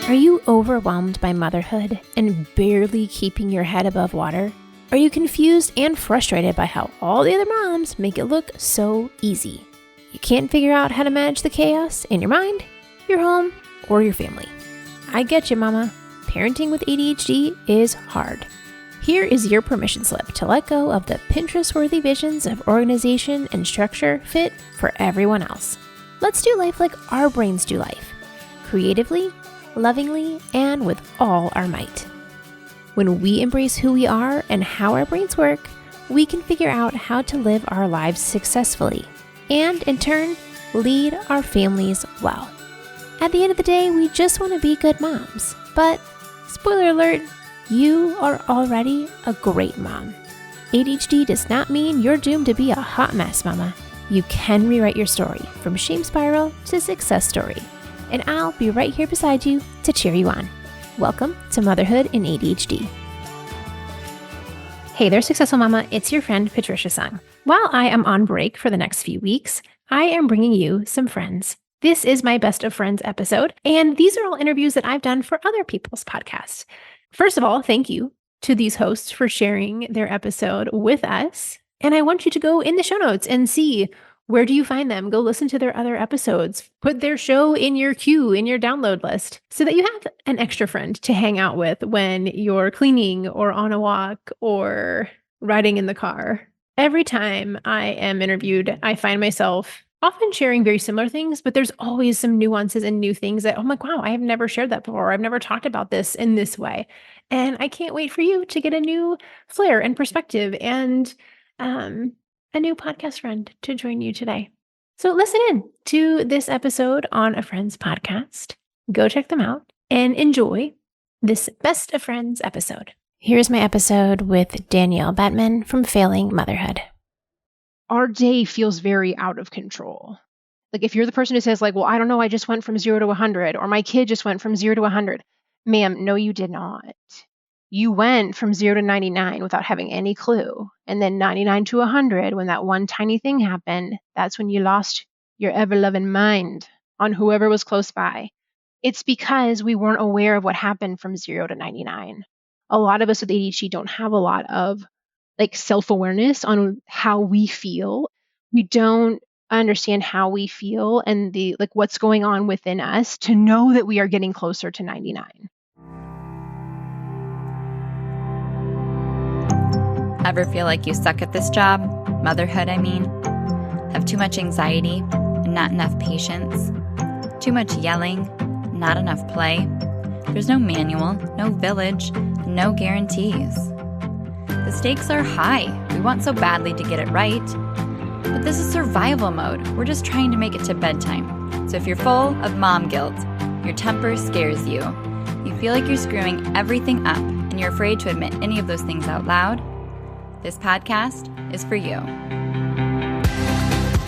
Are you overwhelmed by motherhood and barely keeping your head above water? Are you confused and frustrated by how all the other moms make it look so easy? You can't figure out how to manage the chaos in your mind, your home, or your family. I get you, mama. Parenting with ADHD is hard. Here is your permission slip to let go of the Pinterest-worthy visions of organization and structure fit for everyone else. Let's do life like our brains do life. Creatively, lovingly, and with all our might. When we embrace who we are and how our brains work, we can figure out how to live our lives successfully and, in turn, lead our families well. At the end of the day, we just want to be good moms. But, spoiler alert, you are already a great mom. ADHD does not mean you're doomed to be a hot mess, mama. You can rewrite your story from shame spiral to success story. And I'll be right here beside you to cheer you on. Welcome to Motherhood in ADHD. Hey there, Successful Mama. It's your friend, Patricia Sung. While I am on break for the next few weeks, I am bringing you some friends. This is my Best of Friends episode, and these are all interviews that I've done for other people's podcasts. First of all, thank you to these hosts for sharing their episode with us. And I want you to go in the show notes and see, where do you find them? Go listen to their other episodes. Put their show in your queue, in your download list, so that you have an extra friend to hang out with when you're cleaning or on a walk or riding in the car. Every time I am interviewed, I find myself often sharing very similar things, but there's always some nuances and new things that, oh my, wow, I have never shared that before. I've never talked about this in this way. And I can't wait for you to get a new flair and perspective and, a new podcast friend to join you today. So listen in to this episode on a friend's podcast. Go check them out and enjoy this Best of Friends episode. Here's my episode with Danielle Bettman from Failing Motherhood. Our day feels very out of control. Like if you're the person who says like, well, I don't know, I just went from 0 to 100, or my kid just went from 0 to 100. Ma'am, no, you did not. You went from 0 to 99 without having any clue. And then 99 to 100, when that one tiny thing happened, that's when you lost your ever-loving mind on whoever was close by. It's because we weren't aware of what happened from 0 to 99. A lot of us with ADHD don't have a lot of like self-awareness on how we feel. We don't understand how we feel and the like what's going on within us to know that we are getting closer to 99. Ever feel like you suck at this job? Motherhood, I mean. Have too much anxiety and not enough patience? Too much yelling, not enough play? There's no manual, no village, no guarantees. The stakes are high. We want so badly to get it right. But this is survival mode. We're just trying to make it to bedtime. So if you're full of mom guilt, your temper scares you, you feel like you're screwing everything up, and you're afraid to admit any of those things out loud, this podcast is for you.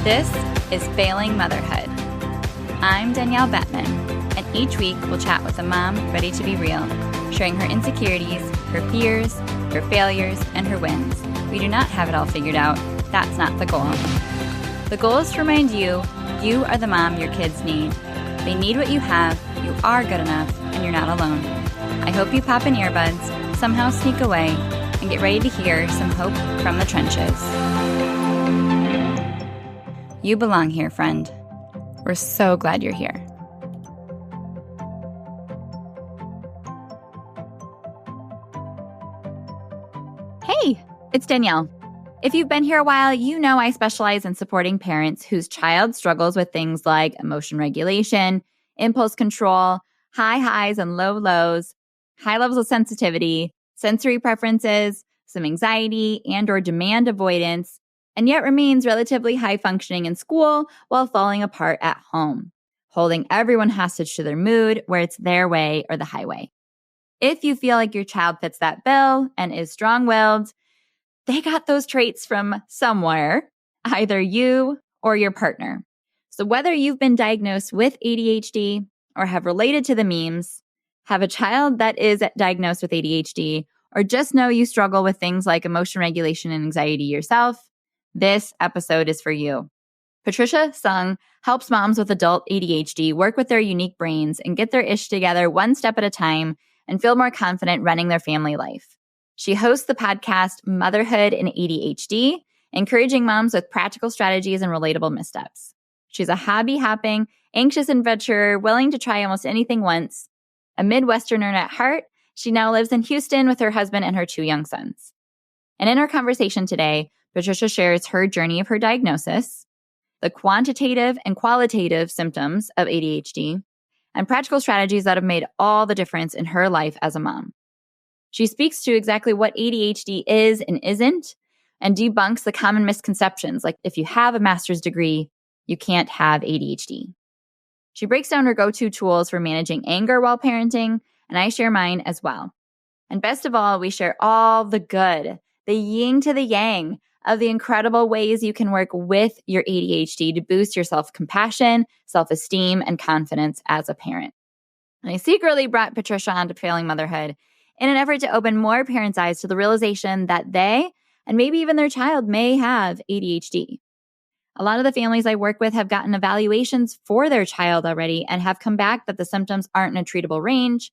This is Failing Motherhood. I'm Danielle Bettman, and each week we'll chat with a mom ready to be real, sharing her insecurities, her fears, her failures, and her wins. We do not have it all figured out. That's not the goal. The goal is to remind you, you are the mom your kids need. They need what you have, you are good enough, and you're not alone. I hope you pop in earbuds, somehow sneak away, and get ready to hear some hope from the trenches. You belong here, friend. We're so glad you're here. Hey, it's Danielle. If you've been here a while, you know I specialize in supporting parents whose child struggles with things like emotion regulation, impulse control, high highs and low lows, high levels of sensitivity, sensory preferences, some anxiety and or demand avoidance, and yet remains relatively high functioning in school while falling apart at home, holding everyone hostage to their mood where it's their way or the highway. If you feel like your child fits that bill and is strong-willed, they got those traits from somewhere, either you or your partner. So whether you've been diagnosed with ADHD or have related to the memes, have a child that is diagnosed with ADHD, or just know you struggle with things like emotion regulation and anxiety yourself, this episode is for you. Patricia Sung helps moms with adult ADHD work with their unique brains and get their ish together one step at a time and feel more confident running their family life. She hosts the podcast Motherhood and ADHD, encouraging moms with practical strategies and relatable missteps. She's a hobby-hopping, anxious adventurer willing to try almost anything once. A Midwesterner at heart, she now lives in Houston with her husband and her 2 young sons. And in our conversation today, Patricia shares her journey of her diagnosis, the quantitative and qualitative symptoms of ADHD, and practical strategies that have made all the difference in her life as a mom. She speaks to exactly what ADHD is and isn't, and debunks the common misconceptions, like if you have a master's degree, you can't have ADHD. She breaks down her go-to tools for managing anger while parenting, and I share mine as well. And best of all, we share all the good, the yin to the yang of the incredible ways you can work with your ADHD to boost your self-compassion, self-esteem, and confidence as a parent. And I secretly brought Patricia onto Failing Motherhood in an effort to open more parents' eyes to the realization that they, and maybe even their child, may have ADHD. A lot of the families I work with have gotten evaluations for their child already and have come back that the symptoms aren't in a treatable range,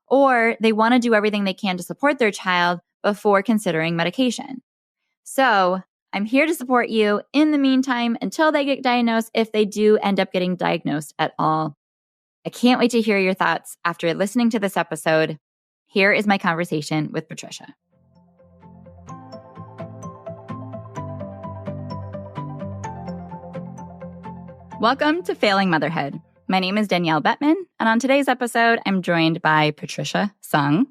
or they want to do everything they can to support their child before considering medication. So I'm here to support you in the meantime until they get diagnosed, if they do end up getting diagnosed at all. I can't wait to hear your thoughts after listening to this episode. Here is my conversation with Patricia. Welcome to Failing Motherhood. My name is Danielle Bettman, and on today's episode, I'm joined by Patricia Sung.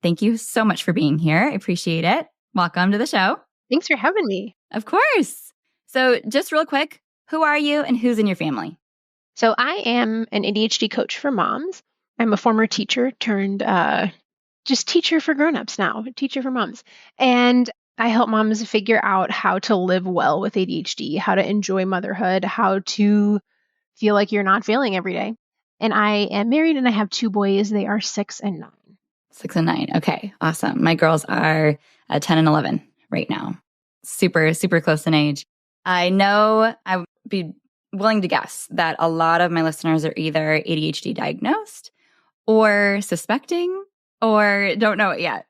Thank you so much for being here. I appreciate it. Welcome to the show. Thanks for having me. Of course. So just real quick, who are you and who's in your family? So I am an ADHD coach for moms. I'm a former teacher turned just teacher for grownups now, teacher for moms. And I help moms figure out how to live well with ADHD, how to enjoy motherhood, how to feel like you're not failing every day. And I am married and I have 2 boys. They are 6 and 9. 6 and 9. Okay, awesome. My girls are 10 and 11 right now. Super, super close in age. I know I would be willing to guess that a lot of my listeners are either ADHD diagnosed or suspecting or don't know it yet.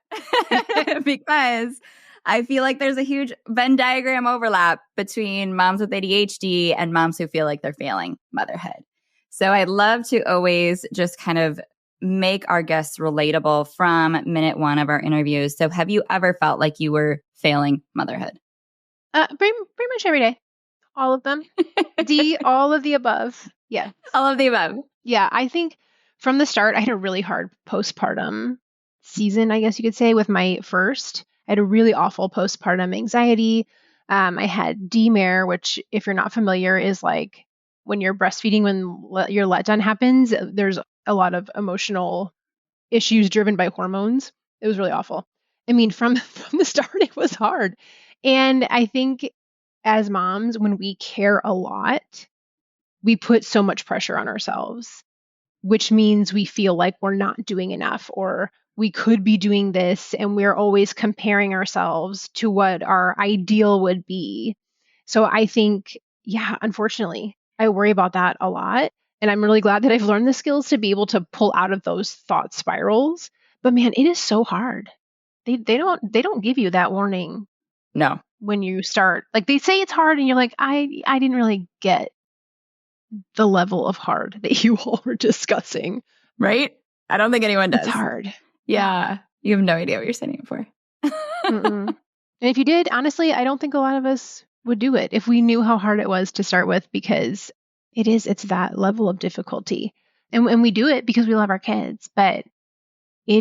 Because I feel like there's a huge Venn diagram overlap between moms with ADHD and moms who feel like they're failing motherhood. So I'd love to always just kind of make our guests relatable from minute 1 of our interviews. So have you ever felt like you were failing motherhood? Pretty much every day. All of them. All of the above. Yeah. All of the above. Yeah. I think from the start, I had a really hard postpartum season, I guess you could say, with my first. I had a really awful postpartum anxiety. I had DMARE, which, if you're not familiar, is like when you're breastfeeding, when your letdown happens, there's a lot of emotional issues driven by hormones. It was really awful. I mean, from the start, it was hard. And I think as moms, when we care a lot, we put so much pressure on ourselves, which means we feel like we're not doing enough, or we could be doing this, and we're always comparing ourselves to what our ideal would be. So I think, yeah, unfortunately, I worry about that a lot. And I'm really glad that I've learned the skills to be able to pull out of those thought spirals. But man, it is so hard. They don't give you that warning. No. When you start, like, they say it's hard and you're like, I didn't really get the level of hard that you all were discussing. Right? I don't think anyone does. It's hard. Yeah. You have no idea what you're signing up for. And if you did, honestly, I don't think a lot of us would do it if we knew how hard it was to start with, because it's that level of difficulty. And we do it because we love our kids, but you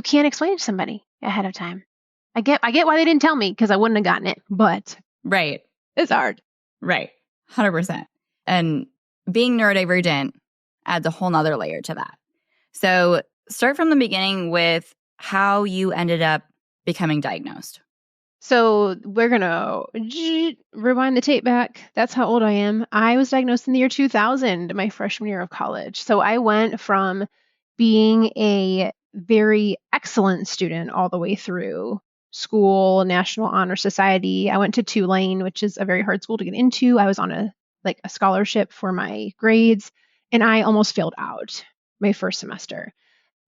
can't explain it to somebody ahead of time. I get why they didn't tell me, because I wouldn't have gotten it, but right. It's hard. Right. 100%. And being neurodivergent adds a whole nother layer to that. So start from the beginning with how you ended up becoming diagnosed. So we're going to rewind the tape back. That's how old I am. I was diagnosed in the year 2000, my freshman year of college. So I went from being a very excellent student all the way through school, National Honor Society. I went to Tulane, which is a very hard school to get into. I was on a scholarship for my grades, and I almost failed out my first semester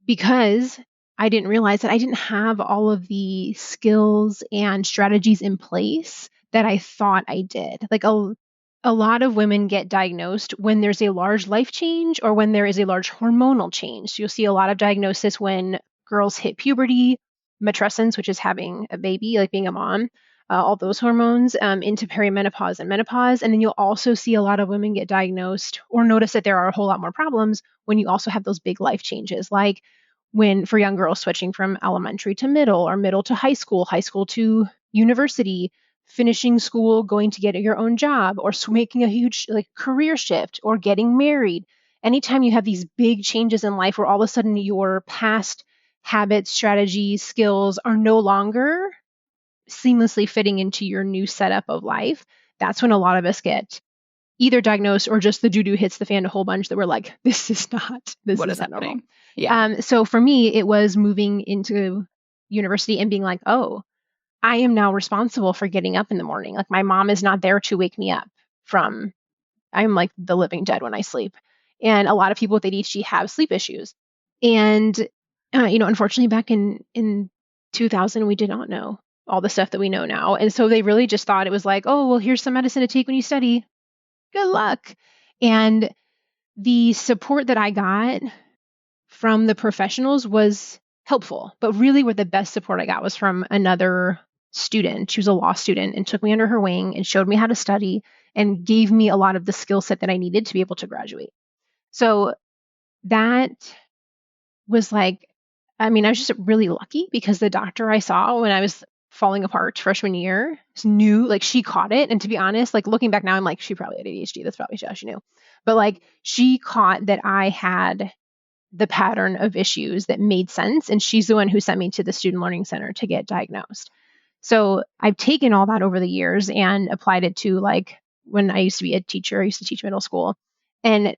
because I didn't realize that I didn't have all of the skills and strategies in place that I thought I did. Like a lot of women get diagnosed when there's a large life change or when there is a large hormonal change. So you'll see a lot of diagnosis when girls hit puberty, matrescence, which is having a baby, like being a mom, all those hormones, into perimenopause and menopause. And then you'll also see a lot of women get diagnosed or notice that there are a whole lot more problems when you also have those big life changes, like when for young girls switching from elementary to middle or middle to high school to university, finishing school, going to get your own job, or making a huge career shift or getting married. Anytime you have these big changes in life where all of a sudden your past habits, strategies, skills are no longer seamlessly fitting into your new setup of life, that's when a lot of us get either diagnosed or just the doo-doo hits the fan a whole bunch that we're like, this is not happening? Normal. Yeah. So for me, it was moving into university and being like, oh, I am now responsible for getting up in the morning. Like my mom is not there to wake me up I'm like the living dead when I sleep. And a lot of people with ADHD have sleep issues. And, unfortunately back in 2000, we did not know all the stuff that we know now. And so they really just thought it was like, oh, well, here's some medicine to take when you study. Good luck. And the support that I got from the professionals was helpful, but really where the best support I got was from another student. She was a law student and took me under her wing and showed me how to study and gave me a lot of the skill set that I needed to be able to graduate. So that was I was just really lucky because the doctor I saw when I was falling apart freshman year knew, she caught it. And to be honest, looking back now, I'm like, she probably had ADHD. That's probably how she knew. But she caught that I had the pattern of issues that made sense. And she's the one who sent me to the Student Learning Center to get diagnosed. So I've taken all that over the years and applied it to when I used to be a teacher, I used to teach middle school, and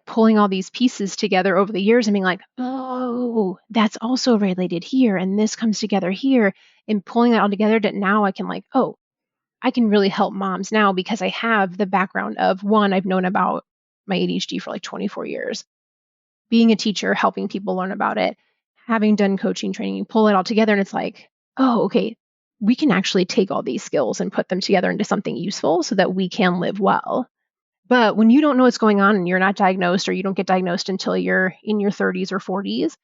pulling all these pieces together over the years and being like, oh, that's also related here. And this comes together here, and pulling that all together that now I can I can really help moms now because I have the background of one, I've known about my ADHD for 24 years. Being a teacher, helping people learn about it, having done coaching training, you pull it all together and it's like, oh, okay, we can actually take all these skills and put them together into something useful so that we can live well. But when you don't know what's going on and you're not diagnosed or you don't get diagnosed until you're in your 30s or 40s,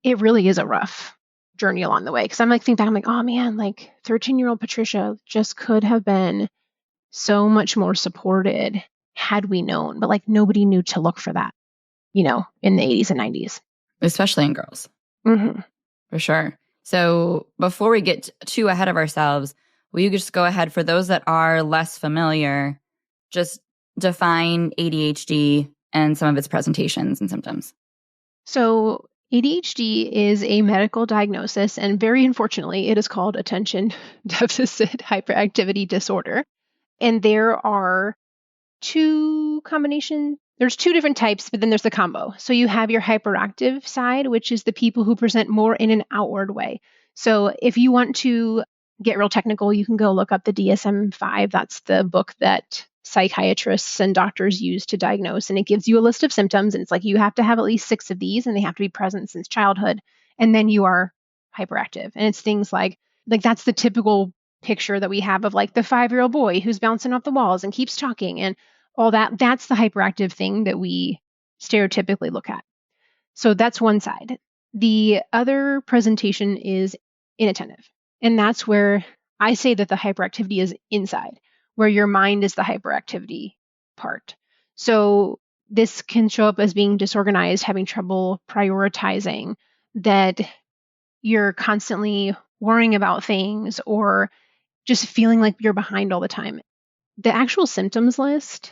it really is a rough journey along the way. Because I'm thinking back, I'm like, oh man, 13-year-old Patricia just could have been so much more supported had we known. But nobody knew to look for that, in the 80s and 90s. Especially in girls. Mm-hmm. For sure. So before we get too ahead of ourselves, will you just go ahead for those that are less familiar, just define ADHD and some of its presentations and symptoms? So ADHD is a medical diagnosis, and very unfortunately, it is called attention deficit hyperactivity disorder. And there are there's two different types, but then there's the combo. So you have your hyperactive side, which is the people who present more in an outward way. So if you want to get real technical, you can go look up the DSM-5. That's the book that psychiatrists and doctors use to diagnose. And it gives you a list of symptoms. And it's you have to have at least 6 of these, and they have to be present since childhood. And then you are hyperactive. And it's things like that's the typical picture that we have of the 5-year-old boy who's bouncing off the walls and keeps talking and all that. That's the hyperactive thing that we stereotypically look at. So that's one side. The other presentation is inattentive. And that's where I say that the hyperactivity is inside, where your mind is the hyperactivity part. So this can show up as being disorganized, having trouble prioritizing, that you're constantly worrying about things or just feeling like you're behind all the time. The actual symptoms list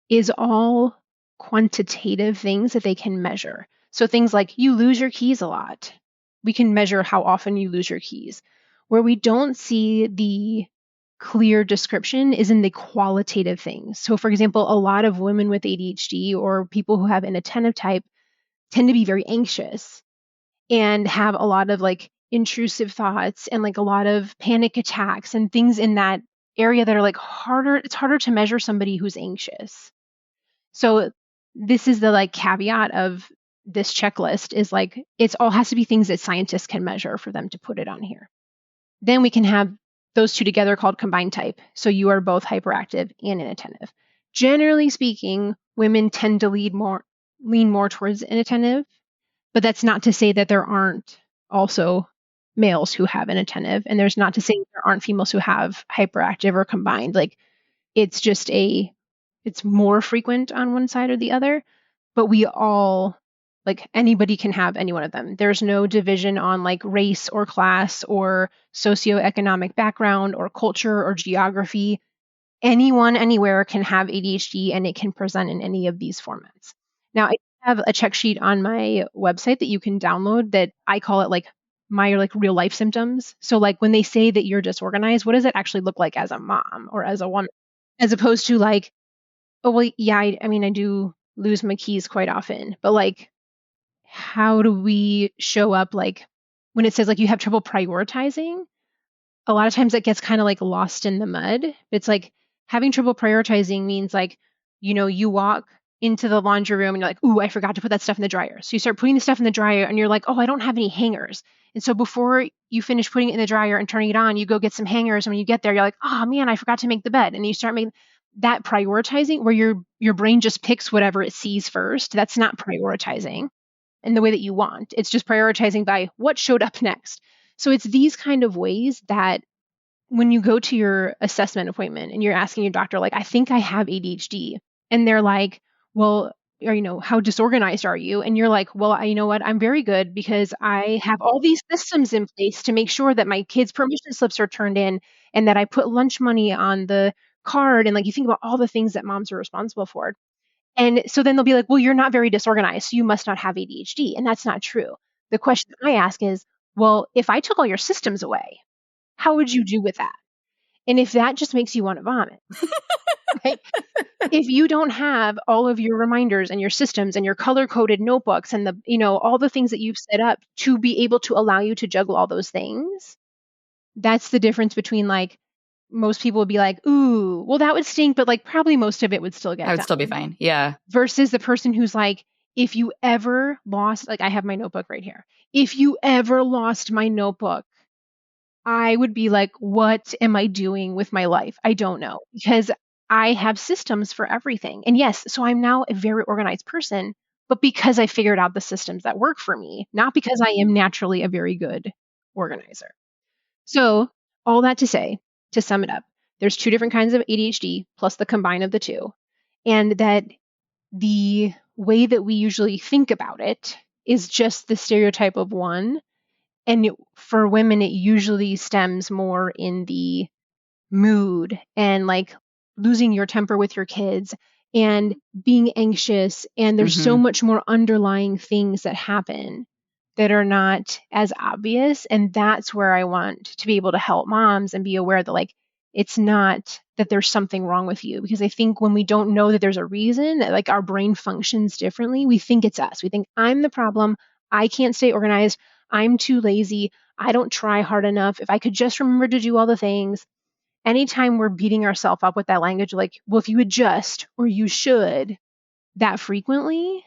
is all quantitative things that they can measure. So things like you lose your keys a lot. We can measure how often you lose your keys. Where we don't see the clear description is in the qualitative things. So for example, a lot of women with ADHD or people who have an attentive type tend to be very anxious and have a lot of intrusive thoughts and like a lot of panic attacks and things in that area that are like harder. It's harder to measure somebody who's anxious. So this is the like caveat of this checklist is like, it's all has to be things that scientists can measure for them to put it on here. Then we can have those two together called combined type. So you are both hyperactive and inattentive. Generally speaking, women tend to lean more towards inattentive, but that's not to say that there aren't also males who have inattentive, and there's not to say there aren't females who have hyperactive or combined. Like it's just it's more frequent on one side or the other, but we all, like anybody can have any one of them. There's no division on like race or class or socioeconomic background or culture or geography. Anyone, anywhere can have ADHD and it can present in any of these formats. Now, I have a check sheet on my website that you can download that I call it like my like real life symptoms. So like when they say that you're disorganized, what does it actually look like as a mom or as a woman? As opposed to like, oh, well, yeah, I mean, I do lose my keys quite often, but like, how do we show up like when it says like you have trouble prioritizing? A lot of times that gets kind of like lost in the mud. It's like having trouble prioritizing means like, you walk into the laundry room and you're like, ooh, I forgot to put that stuff in the dryer. So you start putting the stuff in the dryer and you're like, oh, I don't have any hangers. And so before you finish putting it in the dryer and turning it on, you go get some hangers. And when you get there, you're like, oh man, I forgot to make the bed. And you start making that prioritizing where your brain just picks whatever it sees first. That's not prioritizing in the way that you want. It's just prioritizing by what showed up next. So it's these kind of ways that when you go to your assessment appointment and you're asking your doctor, like, I think I have ADHD. And they're like, well, or, how disorganized are you? And you're like, well, you know what? I'm very good because I have all these systems in place to make sure that my kids' permission slips are turned in and that I put lunch money on the card. And like, you think about all the things that moms are responsible for. And so then they'll be like, well, you're not very disorganized, so you must not have ADHD. And that's not true. The question I ask is, well, if I took all your systems away, how would you do with that? And if that just makes you want to vomit, right? If you don't have all of your reminders and your systems and your color-coded notebooks and all the things that you've set up to be able to allow you to juggle all those things, that's the difference between like, most people would be like, ooh, well, that would stink, but like probably most of it would still get I would done. still be fine. Yeah. Versus the person who's like, if you ever lost, like I have my notebook right here. If you ever lost my notebook, I would be like, what am I doing with my life? I don't know, because I have systems for everything. And yes, so I'm now a very organized person, but because I figured out the systems that work for me, not because I am naturally a very good organizer. So all that to say, to sum it up, there's two different kinds of ADHD plus the combine of the two. And that the way that we usually think about it is just the stereotype of one. And for women, it usually stems more in the mood and like losing your temper with your kids and being anxious. And there's so much more underlying things that happen that are not as obvious. And that's where I want to be able to help moms and be aware that like, it's not that there's something wrong with you. Because I think when we don't know that there's a reason that like our brain functions differently, we think it's us. We think I'm the problem. I can't stay organized. I'm too lazy. I don't try hard enough. If I could just remember to do all the things. Anytime we're beating ourselves up with that language, like, well, if you adjust or you should that frequently,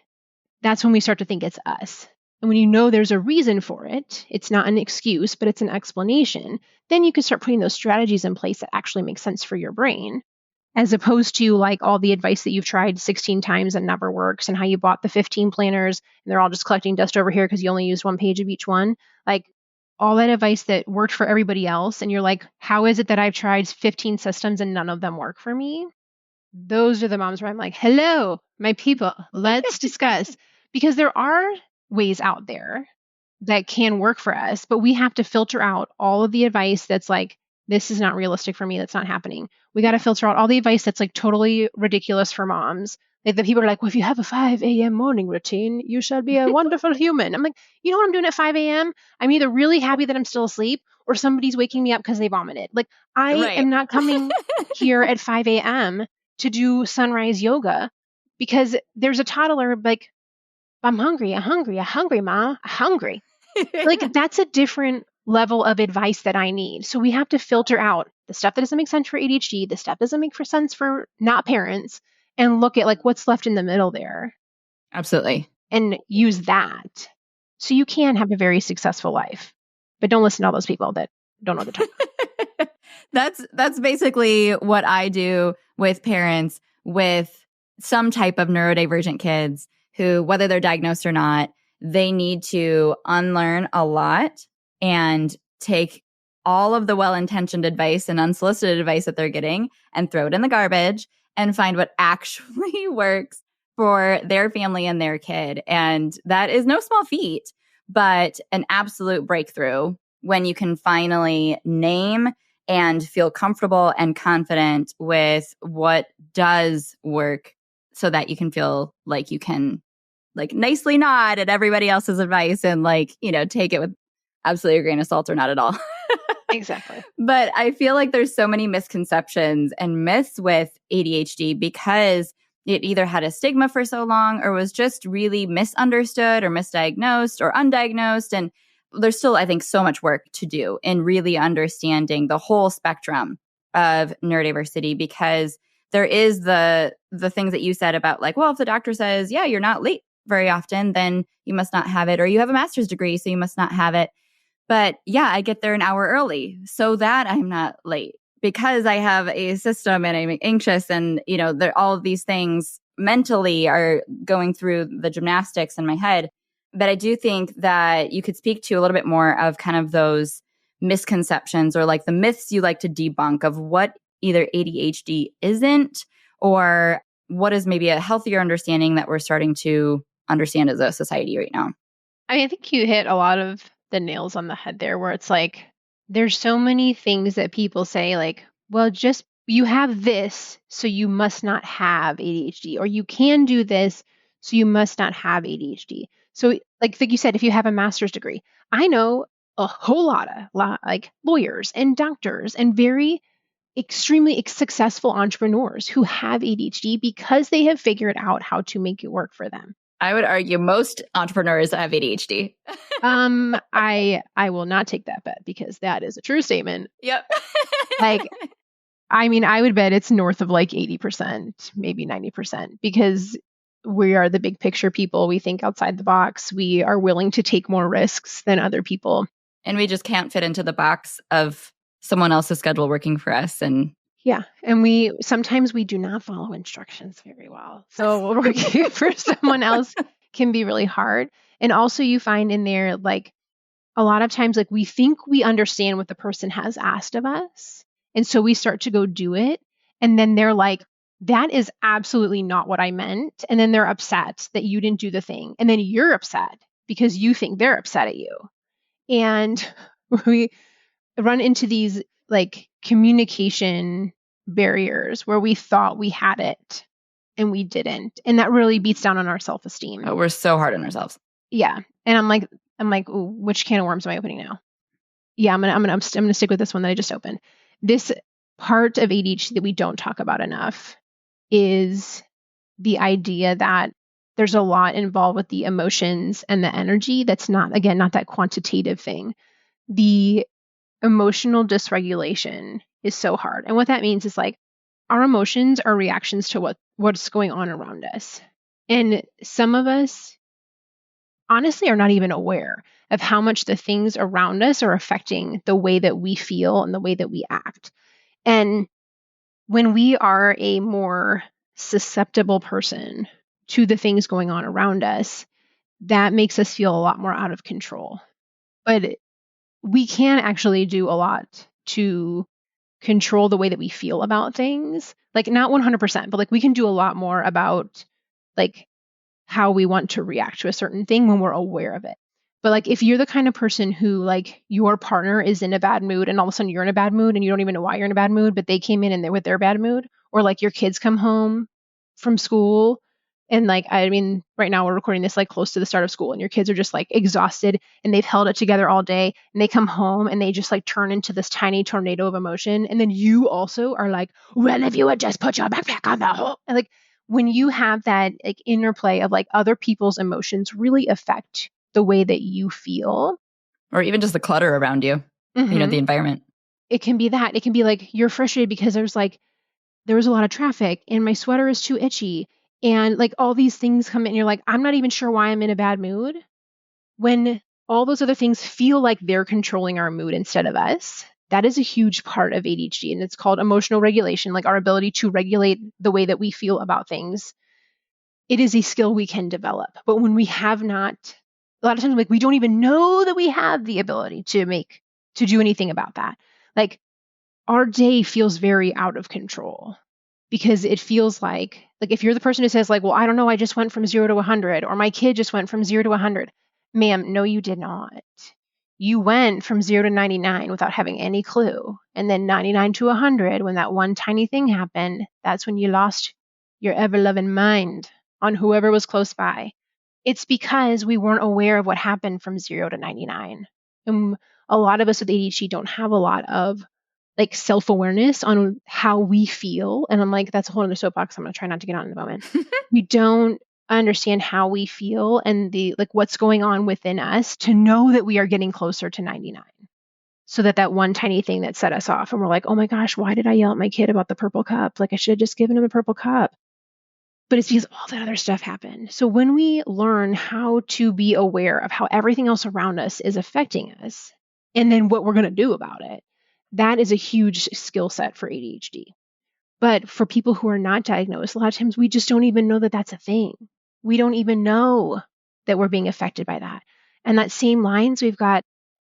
that's when we start to think it's us. And when you know there's a reason for it, it's not an excuse, but it's an explanation, then you can start putting those strategies in place that actually make sense for your brain, as opposed to like all the advice that you've tried 16 times and never works, and how you bought the 15 planners and they're all just collecting dust over here because you only used one page of each one. Like all that advice that worked for everybody else. And you're like, how is it that I've tried 15 systems and none of them work for me? Those are the moms where I'm like, hello, my people, let's discuss. Because there are ways out there that can work for us, but we have to filter out all of the advice that's like, this is not realistic for me. That's not happening. We got to filter out all the advice that's like totally ridiculous for moms. Like the people are like, well, if you have a 5 a.m. morning routine, you shall be a wonderful human. I'm like, you know what I'm doing at 5 a.m.? I'm either really happy that I'm still asleep or somebody's waking me up because they vomited. Like I am not coming here at 5 a.m. to do sunrise yoga because there's a toddler like, I'm hungry, ma, I'm hungry. Like that's a different level of advice that I need. So we have to filter out the stuff that doesn't make sense for ADHD, the stuff that doesn't make sense for not parents, and look at like what's left in the middle there. Absolutely. And use that. So you can have a very successful life. But don't listen to all those people that don't know what they're talking about. That's basically what I do with parents with some type of neurodivergent kids who, whether they're diagnosed or not, they need to unlearn a lot and take all of the well-intentioned advice and unsolicited advice that they're getting and throw it in the garbage and find what actually works for their family and their kid. And that is no small feat, but an absolute breakthrough when you can finally name and feel comfortable and confident with what does work so that you can feel like you can like nicely nod at everybody else's advice and like, you know, take it with absolutely a grain of salt or not at all. Exactly. But I feel like there's so many misconceptions and myths with ADHD because it either had a stigma for so long or was just really misunderstood or misdiagnosed or undiagnosed. And there's still, I think, so much work to do in really understanding the whole spectrum of neurodiversity, because there is the things that you said about like, well, if the doctor says, yeah, you're not late very often, then you must not have it, or you have a master's degree, so you must not have it. But yeah, I get there an hour early so that I'm not late because I have a system and I'm anxious and, you know, all of these things mentally are going through the gymnastics in my head. But I do think that you could speak to a little bit more of kind of those misconceptions or like the myths you like to debunk of what either ADHD isn't or what is maybe a healthier understanding that we're starting to understand as a society right now. I mean, I think you hit a lot of the nails on the head there where it's like, there's so many things that people say like, well, just you have this, so you must not have ADHD, or you can do this, so you must not have ADHD. So like you said, if you have a master's degree, I know a whole lot of like lawyers and doctors and very extremely successful entrepreneurs who have ADHD because they have figured out how to make it work for them. I would argue most entrepreneurs have ADHD. I will not take that bet because that is a true statement. Yep. Like, I mean, I would bet it's north of like 80%, maybe 90%, because we are the big picture people. We think outside the box. We are willing to take more risks than other people. And we just can't fit into the box of someone else's schedule working for us. And yeah. And sometimes we do not follow instructions very well. So working for someone else can be really hard. And also you find in there, like a lot of times, like we think we understand what the person has asked of us. And so we start to go do it. And then they're like, that is absolutely not what I meant. And then they're upset that you didn't do the thing. And then you're upset because you think they're upset at you. And we run into these like communication barriers where we thought we had it and we didn't. And that really beats down on our self-esteem. Oh, we're so hard on ourselves. Yeah. And I'm like, ooh, which can of worms am I opening now? Yeah, I'm gonna stick with this one that I just opened. This part of ADHD that we don't talk about enough is the idea that there's a lot involved with the emotions and the energy. That's not that quantitative thing. The emotional dysregulation is so hard. And what that means is like our emotions are reactions to what's going on around us. And some of us honestly are not even aware of how much the things around us are affecting the way that we feel and the way that we act. And when we are a more susceptible person to the things going on around us, that makes us feel a lot more out of control. But we can actually do a lot to control the way that we feel about things. Like not 100%, but like we can do a lot more about like how we want to react to a certain thing when we're aware of it. But like if you're the kind of person who like your partner is in a bad mood and all of a sudden you're in a bad mood and you don't even know why you're in a bad mood, but they came in and they're with their bad mood, or like your kids come home from school and like, I mean, right now we're recording this like close to the start of school and your kids are just like exhausted and they've held it together all day and they come home and they just like turn into this tiny tornado of emotion. And then you also are like, well, if you would just put your backpack on the hole. And like when you have that like interplay of like other people's emotions really affect the way that you feel, Or even just the clutter around you, the environment. It can be that. It can be like you're frustrated because there was a lot of traffic and my sweater is too itchy. And like all these things come in and you're like, I'm not even sure why I'm in a bad mood. When all those other things feel like they're controlling our mood instead of us, that is a huge part of ADHD. And it's called emotional regulation, like our ability to regulate the way that we feel about things. It is a skill we can develop. But when we have not, a lot of times, like we don't even know that we have the ability to do anything about that. Like our day feels very out of control because it feels like if you're the person who says like, well, I don't know, I just went from 0 to 100, or my kid just went from 0 to 100. Ma'am, no, you did not. You went from 0 to 99 without having any clue. And then 99 to 100, when that one tiny thing happened, that's when you lost your ever-loving mind on whoever was close by. It's because we weren't aware of what happened from 0 to 99. And a lot of us with ADHD don't have a lot of like self-awareness on how we feel. And I'm like, that's a whole other soapbox I'm going to try not to get on in a moment. We don't understand how we feel and the like what's going on within us to know that we are getting closer to 99. So that one tiny thing that set us off and we're like, oh my gosh, why did I yell at my kid about the purple cup? Like I should have just given him a purple cup. But it's because all that other stuff happened. So when we learn how to be aware of how everything else around us is affecting us and then what we're going to do about it, that is a huge skill set for ADHD. But for people who are not diagnosed, a lot of times we just don't even know that that's a thing. We don't even know that we're being affected by that. And that same lines, we've got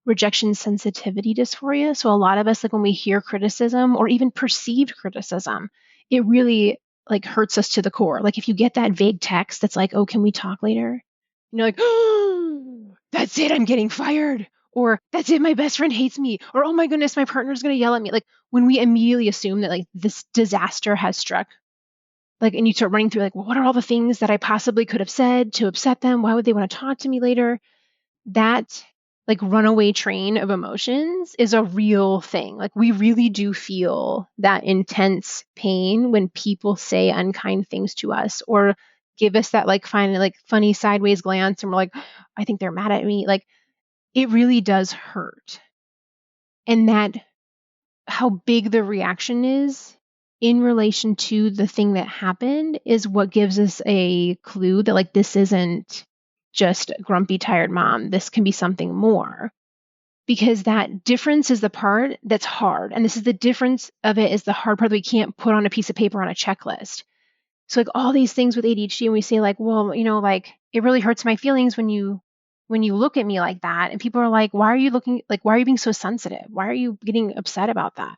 rejection sensitivity dysphoria. So a lot of us, like when we hear criticism or even perceived criticism, it really like hurts us to the core. Like if you get that vague text that's like, oh, can we talk later? And you're like, oh, that's it, I'm getting fired. Or that's it, my best friend hates me. Or, oh my goodness, my partner's going to yell at me. Like when we immediately assume that like this disaster has struck, like, and you start running through like, well, what are all the things that I possibly could have said to upset them? Why would they want to talk to me later? That like runaway train of emotions is a real thing. Like we really do feel that intense pain when people say unkind things to us or give us that like funny sideways glance and we're like, I think they're mad at me. Like it really does hurt. And that how big the reaction is in relation to the thing that happened is what gives us a clue that like this isn't just grumpy, tired mom. This can be something more. Because that difference is the part that's hard. And this is the difference of it is the hard part that we can't put on a piece of paper on a checklist. So like all these things with ADHD, and we say like, well, like it really hurts my feelings when you look at me like that. And people are like, why are you being so sensitive? Why are you getting upset about that?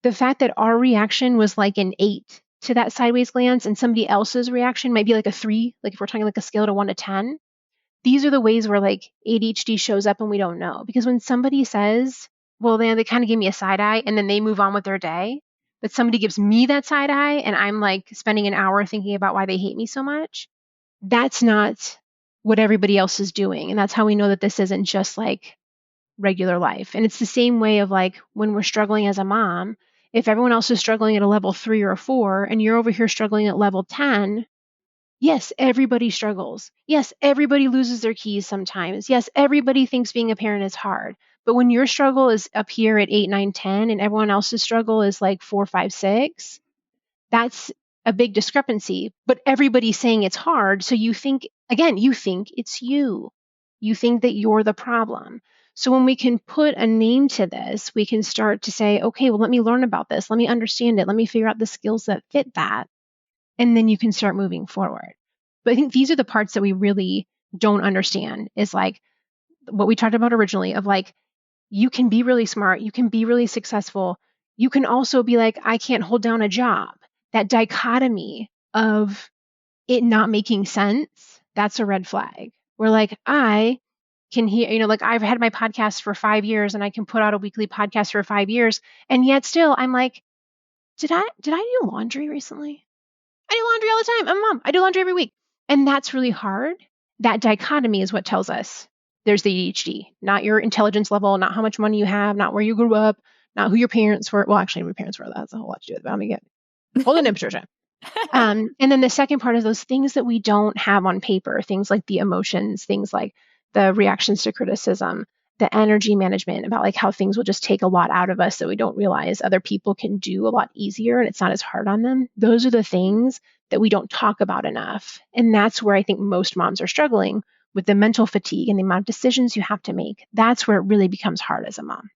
The fact that our reaction was like an 8 to that sideways glance and somebody else's reaction might be like a 3, like if we're talking like a scale to 1 to 10, these are the ways where like ADHD shows up and we don't know. Because when somebody says, well, then they kind of give me a side eye and then they move on with their day, but somebody gives me that side eye and I'm like spending an hour thinking about why they hate me so much, that's not what everybody else is doing. And that's how we know that this isn't just like regular life. And it's the same way of like when we're struggling as a mom, if everyone else is struggling at a level 3 or a 4 and you're over here struggling at level 10, yes, everybody struggles. Yes, everybody loses their keys sometimes. Yes, everybody thinks being a parent is hard. But when your struggle is up here at 8, 9, 10 and everyone else's struggle is like 4, 5, 6, that's a big discrepancy. But everybody's saying it's hard. So you think it's you. You think that you're the problem. So when we can put a name to this, we can start to say, okay, well, let me learn about this. Let me understand it. Let me figure out the skills that fit that. And then you can start moving forward. But I think these are the parts that we really don't understand is like what we talked about originally of like, you can be really smart. You can be really successful. You can also be like, I can't hold down a job. That dichotomy of it not making sense, that's a red flag. We're like, I can hear, like I've had my podcast for 5 years and I can put out a weekly podcast for 5 years. And yet still I'm like, did I do laundry recently? I do laundry all the time. I'm a mom. I do laundry every week. And that's really hard. That dichotomy is what tells us there's the ADHD, not your intelligence level, not how much money you have, not where you grew up, not who your parents were. Well, actually, my parents were. That has a whole lot to do with it. But I'm going to get hold on in, Patricia. And then the second part is those things that we don't have on paper, things like the emotions, things like the reactions to criticism. the energy management, about like how things will just take a lot out of us that we don't realize other people can do a lot easier and it's not as hard on them. Those are the things that we don't talk about enough. And that's where I think most moms are struggling with the mental fatigue and the amount of decisions you have to make. That's where it really becomes hard as a mom.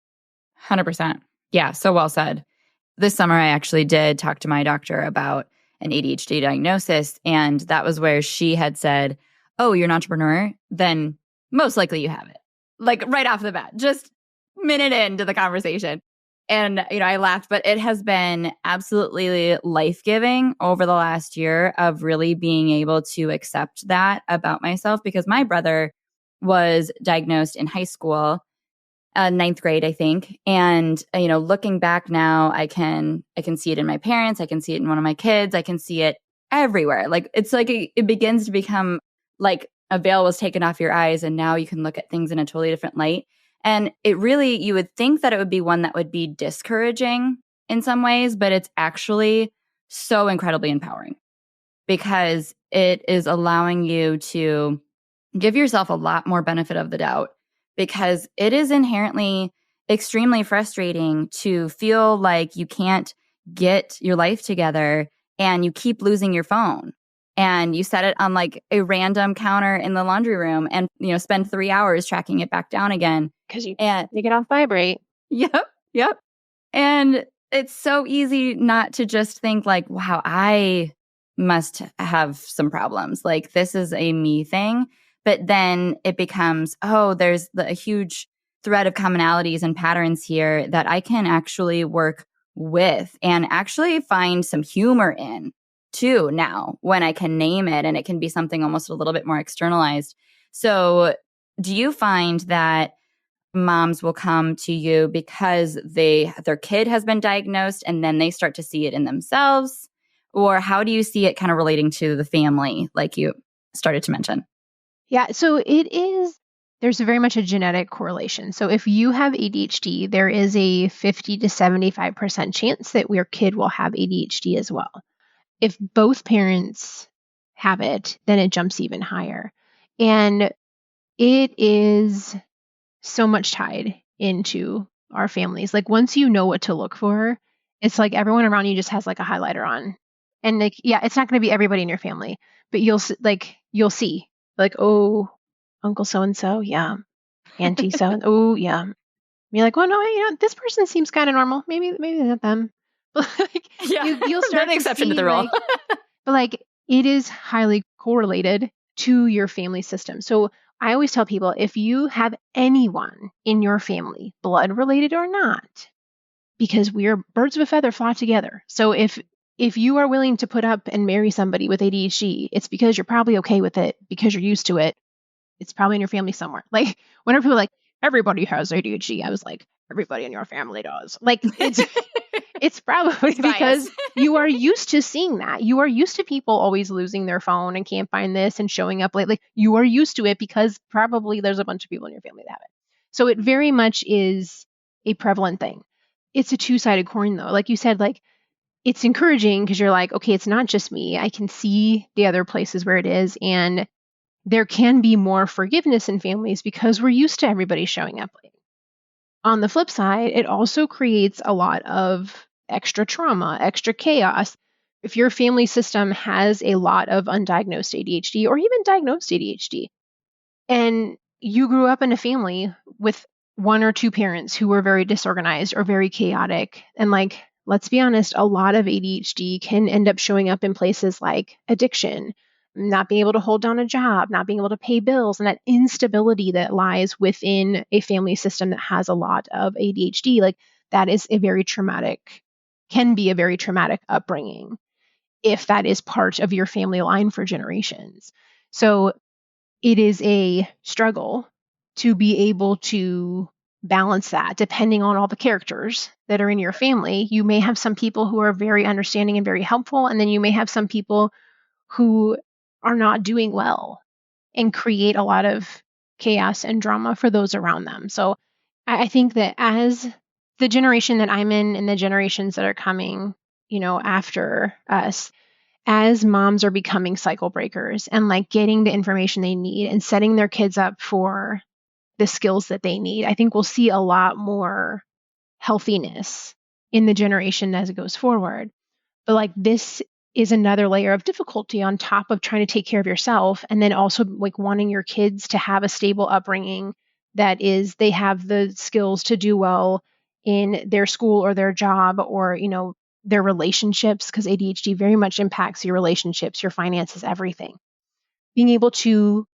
100%. Yeah, so well said. This summer, I actually did talk to my doctor about an ADHD diagnosis, and that was where she had said, oh, you're an entrepreneur? Then most likely you have it. Like right off the bat, just minute into the conversation. And, I laughed, but it has been absolutely life-giving over the last year of really being able to accept that about myself, because my brother was diagnosed in high school, ninth grade, I think. And, looking back now, I can see it in my parents. I can see it in one of my kids. I can see it everywhere. Like, it's like it begins to become like a veil was taken off your eyes, and now you can look at things in a totally different light. And it really, you would think that it would be one that would be discouraging in some ways, but it's actually so incredibly empowering, because it is allowing you to give yourself a lot more benefit of the doubt, because it is inherently extremely frustrating to feel like you can't get your life together and you keep losing your phone. And you set it on like a random counter in the laundry room and, spend 3 hours tracking it back down again. Because you take it off vibrate. Yep. And it's so easy not to just think like, wow, I must have some problems. Like, this is a me thing. But then it becomes, oh, there's a huge thread of commonalities and patterns here that I can actually work with and actually find some humor in too now, when I can name it and it can be something almost a little bit more externalized. So do you find that moms will come to you because their kid has been diagnosed and then they start to see it in themselves? Or how do you see it kind of relating to the family, like you started to mention? Yeah, so there's very much a genetic correlation. So if you have ADHD, there is a 50 to 75% chance that your kid will have ADHD as well. If both parents have it, then it jumps even higher. And it is so much tied into our families. Like, once you know what to look for, it's like everyone around you just has like a highlighter on. And like, yeah, it's not going to be everybody in your family, but you'll see like, oh, Uncle so-and-so, yeah. Auntie so, oh, yeah. And you're like, well, no, this person seems kind of normal. Maybe not them. Like, you'll start an exception to the rule. But like, it is highly correlated to your family system. So I always tell people, if you have anyone in your family, blood related or not, because we are birds of a feather flock together. So if you are willing to put up and marry somebody with ADHD, it's because you're probably okay with it, because you're used to it. It's probably in your family somewhere. Like, whenever people are like, everybody has ADHD, I was like, everybody in your family does. Like, it's probably because you are used to seeing that. You are used to people always losing their phone and can't find this and showing up late. Like, you are used to it because probably there's a bunch of people in your family that have it. So it very much is a prevalent thing. It's a two-sided coin, though. Like you said, like, it's encouraging because you're like, okay, it's not just me. I can see the other places where it is. And there can be more forgiveness in families because we're used to everybody showing up late. On the flip side, it also creates a lot of extra trauma, extra chaos. If your family system has a lot of undiagnosed ADHD or even diagnosed ADHD, and you grew up in a family with one or two parents who were very disorganized or very chaotic, and like, let's be honest, a lot of ADHD can end up showing up in places like addiction, not being able to hold down a job, not being able to pay bills, and that instability that lies within a family system that has a lot of ADHD. Like, that is can be a very traumatic upbringing if that is part of your family line for generations. So it is a struggle to be able to balance that depending on all the characters that are in your family. You may have some people who are very understanding and very helpful, and then you may have some people who are not doing well and create a lot of chaos and drama for those around them. So I think that as the generation that I'm in and the generations that are coming, after us, as moms are becoming cycle breakers and like getting the information they need and setting their kids up for the skills that they need. I think we'll see a lot more healthiness in the generation as it goes forward. But like this is another layer of difficulty on top of trying to take care of yourself, and then also like wanting your kids to have a stable upbringing that is they have the skills to do well in their school or their job or, you know, their relationships, because ADHD very much impacts your relationships, your finances, everything. Being able to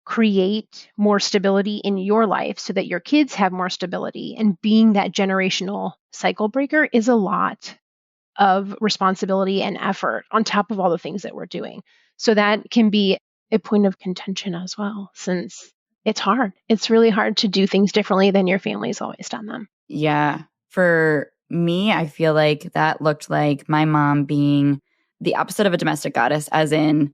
create more stability in your life so that your kids have more stability and being that generational cycle breaker is a lot of responsibility and effort on top of all the things that we're doing. So that can be a point of contention as well, since it's hard. It's really hard to do things differently than your family's always done them. Yeah. For me, I feel like that looked like my mom being the opposite of a domestic goddess, as in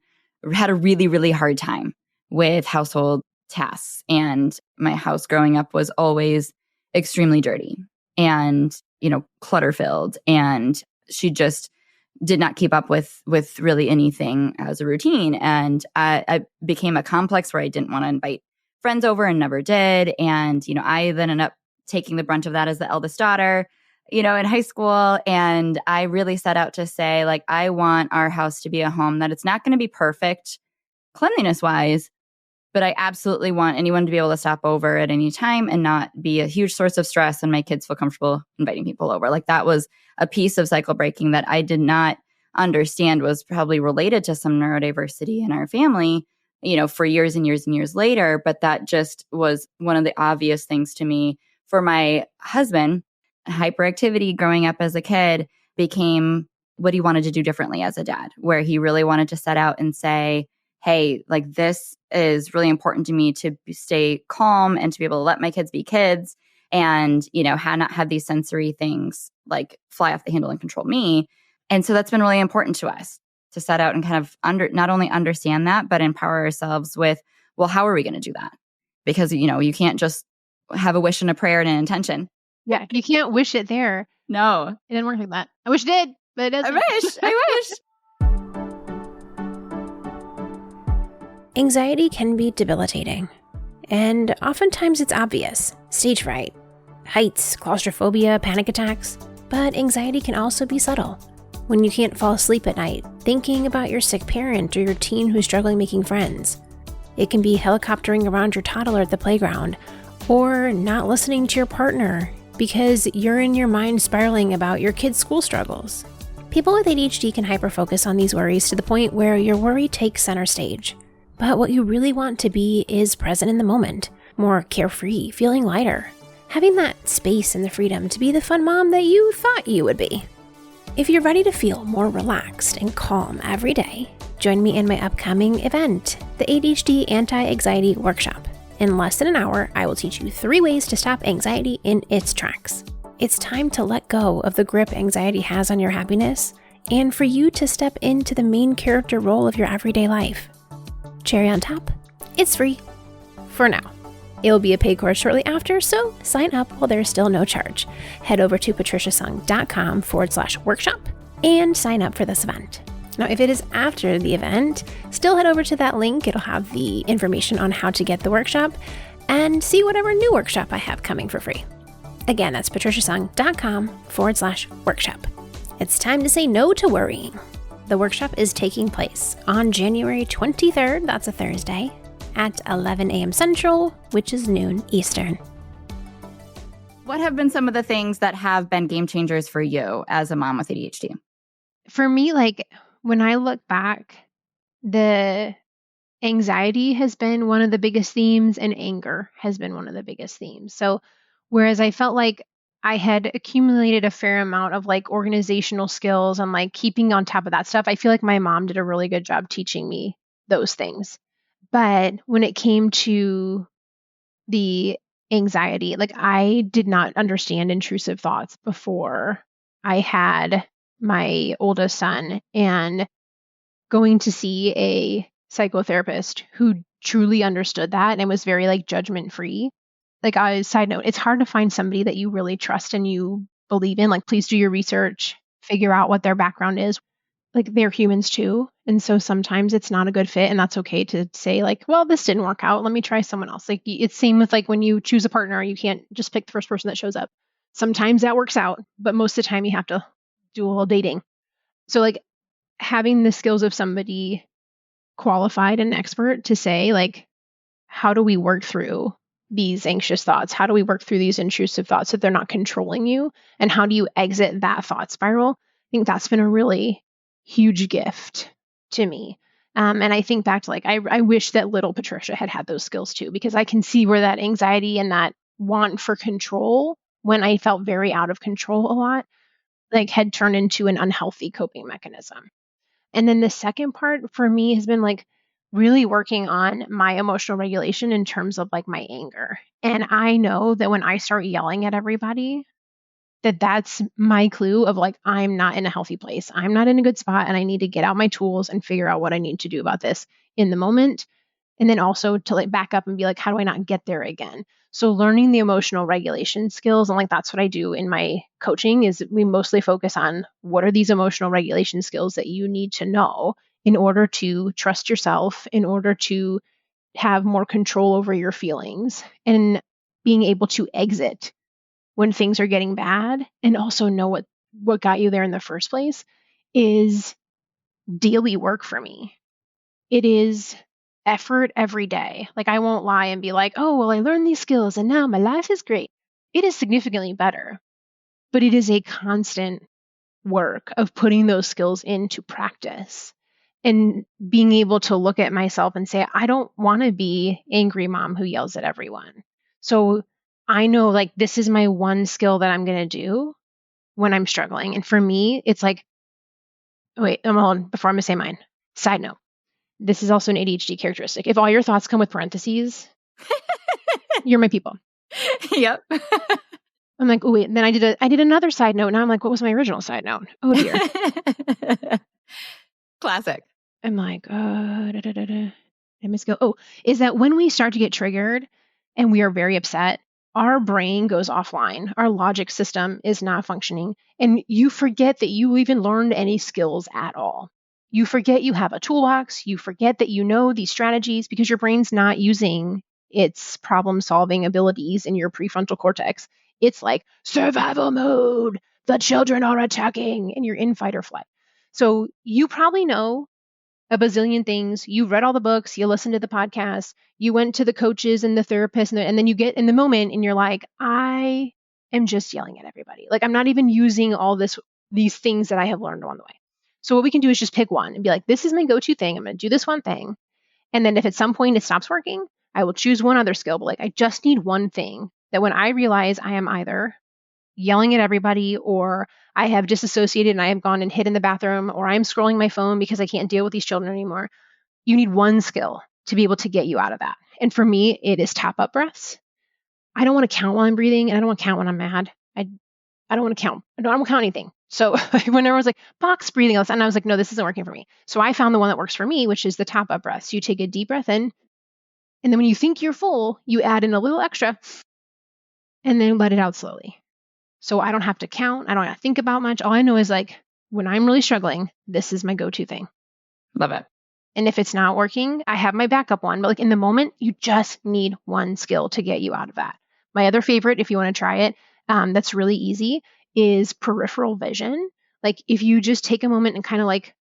had a really, really hard time with household tasks. And my house growing up was always extremely dirty and, you know, clutter filled. And she just did not keep up with really anything as a routine. And I became a complex where I didn't want to invite friends over and never did. And, you know, I then ended up taking the brunt of that as the eldest daughter, you know, in high school. And I really set out to say, like, I want our house to be a home that it's not going to be perfect cleanliness wise, but I absolutely want anyone to be able to stop over at any time and not be a huge source of stress, and my kids feel comfortable inviting people over. Like, that was a piece of cycle breaking that I did not understand was probably related to some neurodiversity in our family, you know, for years and years and years later. But that just was one of the obvious things to me. For my husband, hyperactivity growing up as a kid became what he wanted to do differently as a dad, where he really wanted to set out and say, hey, like, this is really important to me to stay calm and to be able to let my kids be kids and, you know, not have these sensory things like fly off the handle and control me. And so that's been really important to us to set out and kind of not only understand that, but empower ourselves with, well, how are we going to do that? Because, you know, you can't just have a wish and a prayer and an intention. Yeah, you can't wish it there. No. It didn't work like that. I wish it did, but it doesn't. I wish. Anxiety can be debilitating, and oftentimes it's obvious. Stage fright, heights, claustrophobia, panic attacks. But anxiety can also be subtle. When you can't fall asleep at night, thinking about your sick parent or your teen who's struggling making friends. It can be helicoptering around your toddler at the playground, or not listening to your partner because you're in your mind spiraling about your kid's school struggles. People with ADHD can hyperfocus on these worries to the point where your worry takes center stage. But what you really want to be is present in the moment, more carefree, feeling lighter, having that space and the freedom to be the fun mom that you thought you would be. If you're ready to feel more relaxed and calm every day, join me in my upcoming event, the ADHD Anti-Anxiety Workshop. In less than an hour, I will teach you 3 ways to stop anxiety in its tracks. It's time to let go of the grip anxiety has on your happiness, and for you to step into the main character role of your everyday life. Cherry on top, it's free. For now. It will be a paid course shortly after, so sign up while there's still no charge. Head over to patriciasung.com/workshop and sign up for this event. Now, if it is after the event, still head over to that link. It'll have the information on how to get the workshop and see whatever new workshop I have coming for free. Again, that's patriciasung.com/workshop. It's time to say no to worrying. The workshop is taking place on January 23rd, that's a Thursday, at 11 a.m. Central, which is noon Eastern. What have been some of the things that have been game changers for you as a mom with ADHD? For me, like, when I look back, the anxiety has been one of the biggest themes and anger has been one of the biggest themes. So whereas I felt like I had accumulated a fair amount of like organizational skills and like keeping on top of that stuff, I feel like my mom did a really good job teaching me those things. But when it came to the anxiety, like, I did not understand intrusive thoughts before I had my oldest son, and going to see a psychotherapist who truly understood that and was very like judgment free. Like, side note, it's hard to find somebody that you really trust and you believe in. Like, please do your research, figure out what their background is. like they're humans too. And so sometimes it's not a good fit, and that's okay to say like, well, this didn't work out. Let me try someone else. Like it's same with like when you choose a partner, you can't just pick the first person that shows up. Sometimes that works out, but most of the time you have to do a little dating. So like having the skills of somebody qualified and expert to say like, how do we work through these anxious thoughts? How do we work through these intrusive thoughts so they're not controlling you? And how do you exit that thought spiral? I think that's been a really huge gift to me. And I think back to like, I wish that little Patricia had had those skills too, because I can see where that anxiety and that want for control, when I felt very out of control a lot, like had turned into an unhealthy coping mechanism. And then the second part for me has been like really working on my emotional regulation in terms of like my anger. And I know that when I start yelling at everybody, that's my clue of like, I'm not in a healthy place. I'm not in a good spot, and I need to get out my tools and figure out what I need to do about this in the moment. And then also to like back up and be like, how do I not get there again? So learning the emotional regulation skills, and like that's what I do in my coaching, is we mostly focus on what are these emotional regulation skills that you need to know in order to trust yourself, in order to have more control over your feelings, and being able to exit when things are getting bad, and also know what got you there in the first place, is daily work for me. It is effort every day. Like I won't lie and be like, oh, well, I learned these skills and now my life is great. It is significantly better, but it is a constant work of putting those skills into practice and being able to look at myself and say, I don't want to be angry mom who yells at everyone. So I know like this is my one skill that I'm going to do when I'm struggling. And for me, it's like, wait, hold on, before I'm going to say mine. Side note. This is also an ADHD characteristic. If all your thoughts come with parentheses, you're my people. Yep. I'm like, oh wait. And then I did another side note. Now I'm like, what was my original side note? Oh dear. Classic. I'm like, I must go. Oh, is that when we start to get triggered and we are very upset, our brain goes offline. Our logic system is not functioning. And you forget that you even learned any skills at all. You forget you have a toolbox. You forget that you know these strategies because your brain's not using its problem-solving abilities in your prefrontal cortex. It's like survival mode. The children are attacking, and you're in fight or flight. So you probably know a bazillion things. You've read all the books. You listened to the podcast. You went to the coaches and the therapists, and then you get in the moment and you're like, I am just yelling at everybody. Like I'm not even using all these things that I have learned along the way. So what we can do is just pick one and be like, this is my go-to thing. I'm going to do this one thing. And then if at some point it stops working, I will choose one other skill. But like, I just need one thing that when I realize I am either yelling at everybody, or I have disassociated and I have gone and hid in the bathroom, or I'm scrolling my phone because I can't deal with these children anymore. You need one skill to be able to get you out of that. And for me, it is tap up breaths. I don't want to count while I'm breathing, and I don't want to count when I'm mad. I don't want to count. I don't want to count anything. So when everyone's like, box breathing, and I was like, no, this isn't working for me. So I found the one that works for me, which is the tap up breaths. You take a deep breath in, and then when you think you're full, you add in a little extra, and then let it out slowly. So I don't have to count. I don't have to think about much. All I know is like, when I'm really struggling, this is my go-to thing. Love it. And if it's not working, I have my backup one. But like in the moment, you just need one skill to get you out of that. My other favorite, if you want to try it, that's really easy, is peripheral vision. Like if you just take a moment and kind of like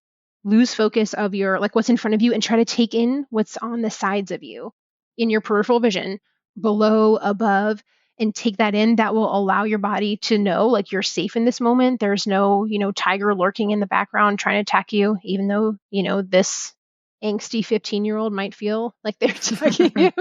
lose focus of your, like what's in front of you, and try to take in what's on the sides of you in your peripheral vision, below, above, and take that in, that will allow your body to know like you're safe in this moment. There's no, tiger lurking in the background trying to attack you, even though, this angsty 15-year-old might feel like they're attacking you.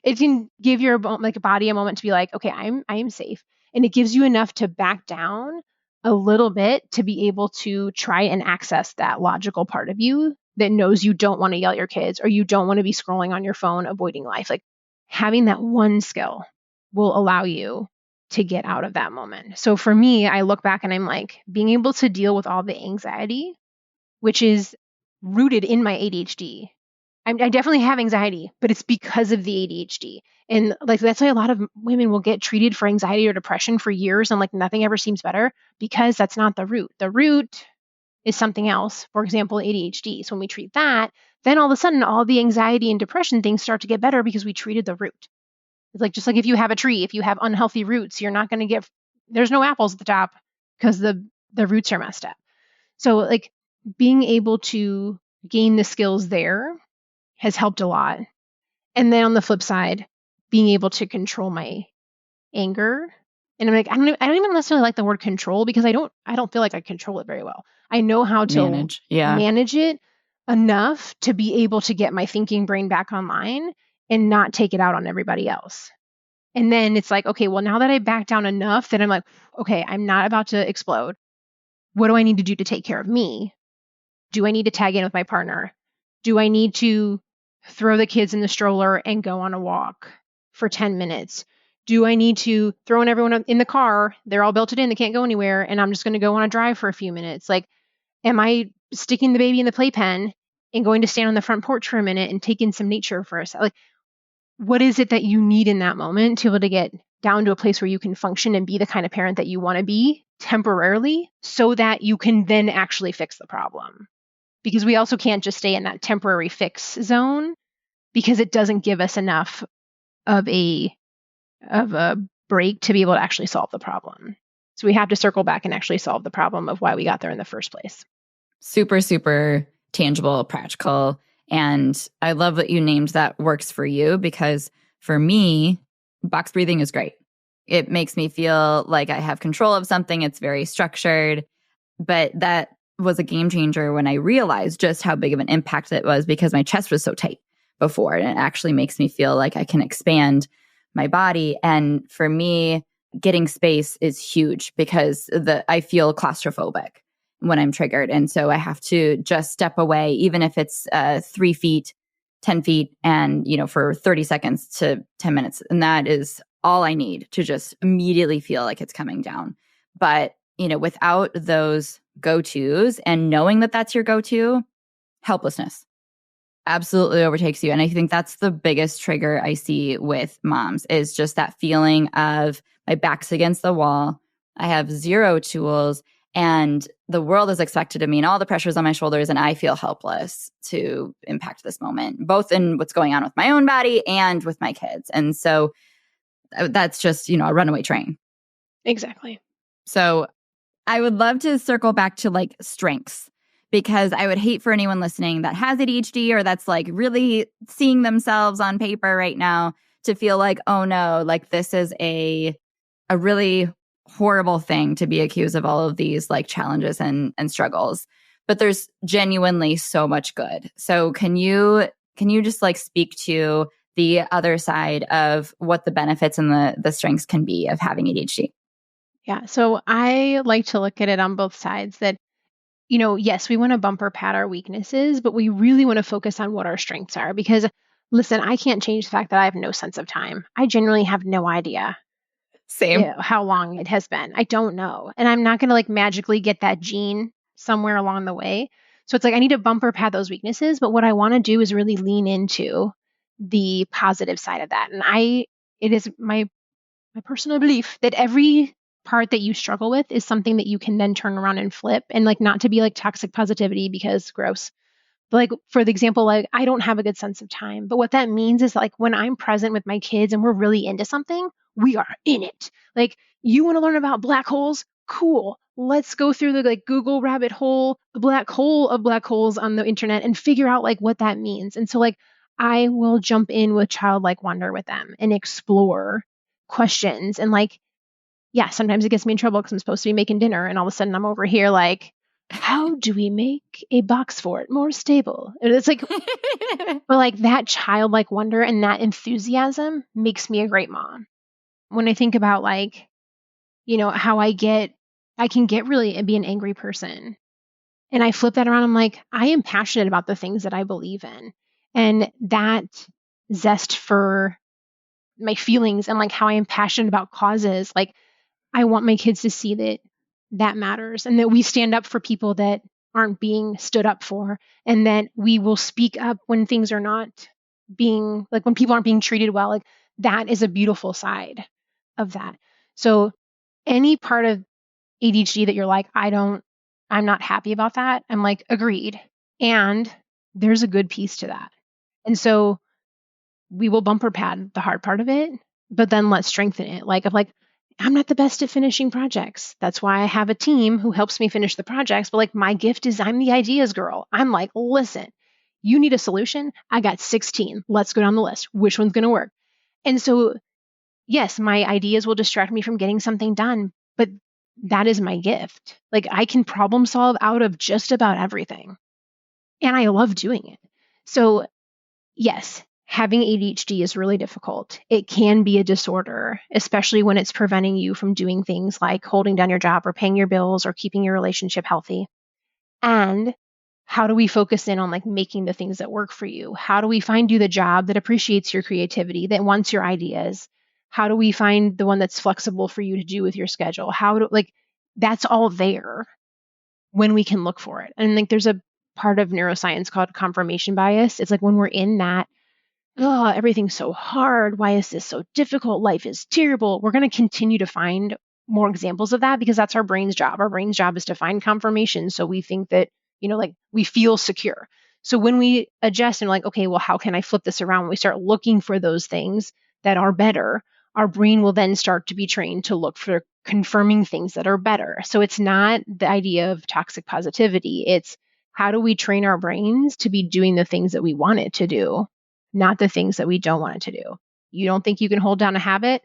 It can give your body a moment to be like, okay, I am safe. And it gives you enough to back down a little bit to be able to try and access that logical part of you that knows you don't want to yell at your kids, or you don't want to be scrolling on your phone, avoiding life. Like having that one skill will allow you to get out of that moment. So for me, I look back and I'm like, being able to deal with all the anxiety, which is rooted in my ADHD. I definitely have anxiety, but it's because of the ADHD. And like, that's why a lot of women will get treated for anxiety or depression for years and like nothing ever seems better, because that's not the root. The root is something else. For example, ADHD. So when we treat that, then all of a sudden, all the anxiety and depression things start to get better because we treated the root. It's like, just like if you have a tree, if you have unhealthy roots, you're not going to get, there's no apples at the top because the roots are messed up. So like being able to gain the skills there has helped a lot. And then on the flip side, being able to control my anger. And I'm like, I don't even necessarily like the word control because I don't feel like I control it very well. I know how to manage it enough to be able to get my thinking brain back online and not take it out on everybody else. And then it's like, okay, well, now that I back down enough that I'm like, okay, I'm not about to explode. What do I need to do to take care of me? Do I need to tag in with my partner? Do I need to throw the kids in the stroller and go on a walk for 10 minutes? Do I need to throw in everyone in the car? They're all belted in. They can't go anywhere. And I'm just going to go on a drive for a few minutes. Like, am I sticking the baby in the playpen and going to stand on the front porch for a minute and take in some nature for a second? Like, what is it that you need in that moment to be able to get down to a place where you can function and be the kind of parent that you want to be temporarily so that you can then actually fix the problem? Because we also can't just stay in that temporary fix zone because it doesn't give us enough of a break to be able to actually solve the problem. So we have to circle back and actually solve the problem of why we got there in the first place. Super, super tangible, practical. And I love that you named that works for you because for me, box breathing is great. It makes me feel like I have control of something. It's very structured. But that was a game changer when I realized just how big of an impact it was because my chest was so tight before. And it actually makes me feel like I can expand my body. And for me, getting space is huge because I feel claustrophobic when I'm triggered. And so I have to just step away, even if it's 3 feet, 10 feet, and, for 30 seconds to 10 minutes. And that is all I need to just immediately feel like it's coming down. But, without those go-tos and knowing that that's your go-to, helplessness absolutely overtakes you. And I think that's the biggest trigger I see with moms is just that feeling of my back's against the wall. I have zero tools and the world is expected of me and all the pressure's on my shoulders and I feel helpless to impact this moment, both in what's going on with my own body and with my kids. And so that's just, a runaway train. Exactly. So I would love to circle back to strengths. Because I would hate for anyone listening that has ADHD or that's really seeing themselves on paper right now to feel like, oh no, this is a really horrible thing to be accused of all of these challenges and struggles. But there's genuinely so much good. So can you just speak to the other side of what the benefits and the strengths can be of having ADHD? Yeah. So I like to look at it on both sides that yes, we want to bumper pad our weaknesses, but we really want to focus on what our strengths are because, listen, I can't change the fact that I have no sense of time. I genuinely have no idea how long it has been. I don't know. And I'm not going to magically get that gene somewhere along the way. So it's I need to bumper pad those weaknesses, but what I want to do is really lean into the positive side of that. And it is my personal belief that every part that you struggle with is something that you can then turn around and flip and not to be toxic positivity because gross. But for the example, I don't have a good sense of time. But what that means is when I'm present with my kids and we're really into something, we are in it. You want to learn about black holes? Cool. Let's go through the Google rabbit hole, the black hole of black holes on the internet and figure out what that means. And so I will jump in with childlike wonder with them and explore questions and yeah, sometimes it gets me in trouble because I'm supposed to be making dinner and all of a sudden I'm over here how do we make a box fort more stable? And it's but that childlike wonder and that enthusiasm makes me a great mom. When I think about how I can get really and be an angry person. And I flip that around. I'm I am passionate about the things that I believe in. And that zest for my feelings and how I am passionate about causes, I want my kids to see that matters and that we stand up for people that aren't being stood up for and that we will speak up when things are not being when people aren't being treated well. That is a beautiful side of that. So any part of ADHD that you're I don't I'm not happy about that. I'm like, agreed. And there's a good piece to that. And so we will bumper pad the hard part of it, but then let's strengthen it. I'm not the best at finishing projects. That's why I have a team who helps me finish the projects. But my gift is I'm the ideas girl. I'm like, listen, you need a solution. I got 16. Let's go down the list. Which one's going to work? And so, yes, my ideas will distract me from getting something done, but that is my gift. I can problem solve out of just about everything. And I love doing it. So, yes, having ADHD is really difficult. It can be a disorder, especially when it's preventing you from doing things like holding down your job or paying your bills or keeping your relationship healthy. And how do we focus in on making the things that work for you? How do we find you the job that appreciates your creativity, that wants your ideas? How do we find the one that's flexible for you to do with your schedule? That's all there when we can look for it. And there's a part of neuroscience called confirmation bias. It's when we're in that, oh, everything's so hard. Why is this so difficult? Life is terrible. We're going to continue to find more examples of that because that's our brain's job. Our brain's job is to find confirmation. So we think that, we feel secure. So when we adjust and okay, well, how can I flip this around? When we start looking for those things that are better, our brain will then start to be trained to look for confirming things that are better. So it's not the idea of toxic positivity. It's how do we train our brains to be doing the things that we want it to do, not the things that we don't want it to do. You don't think you can hold down a habit?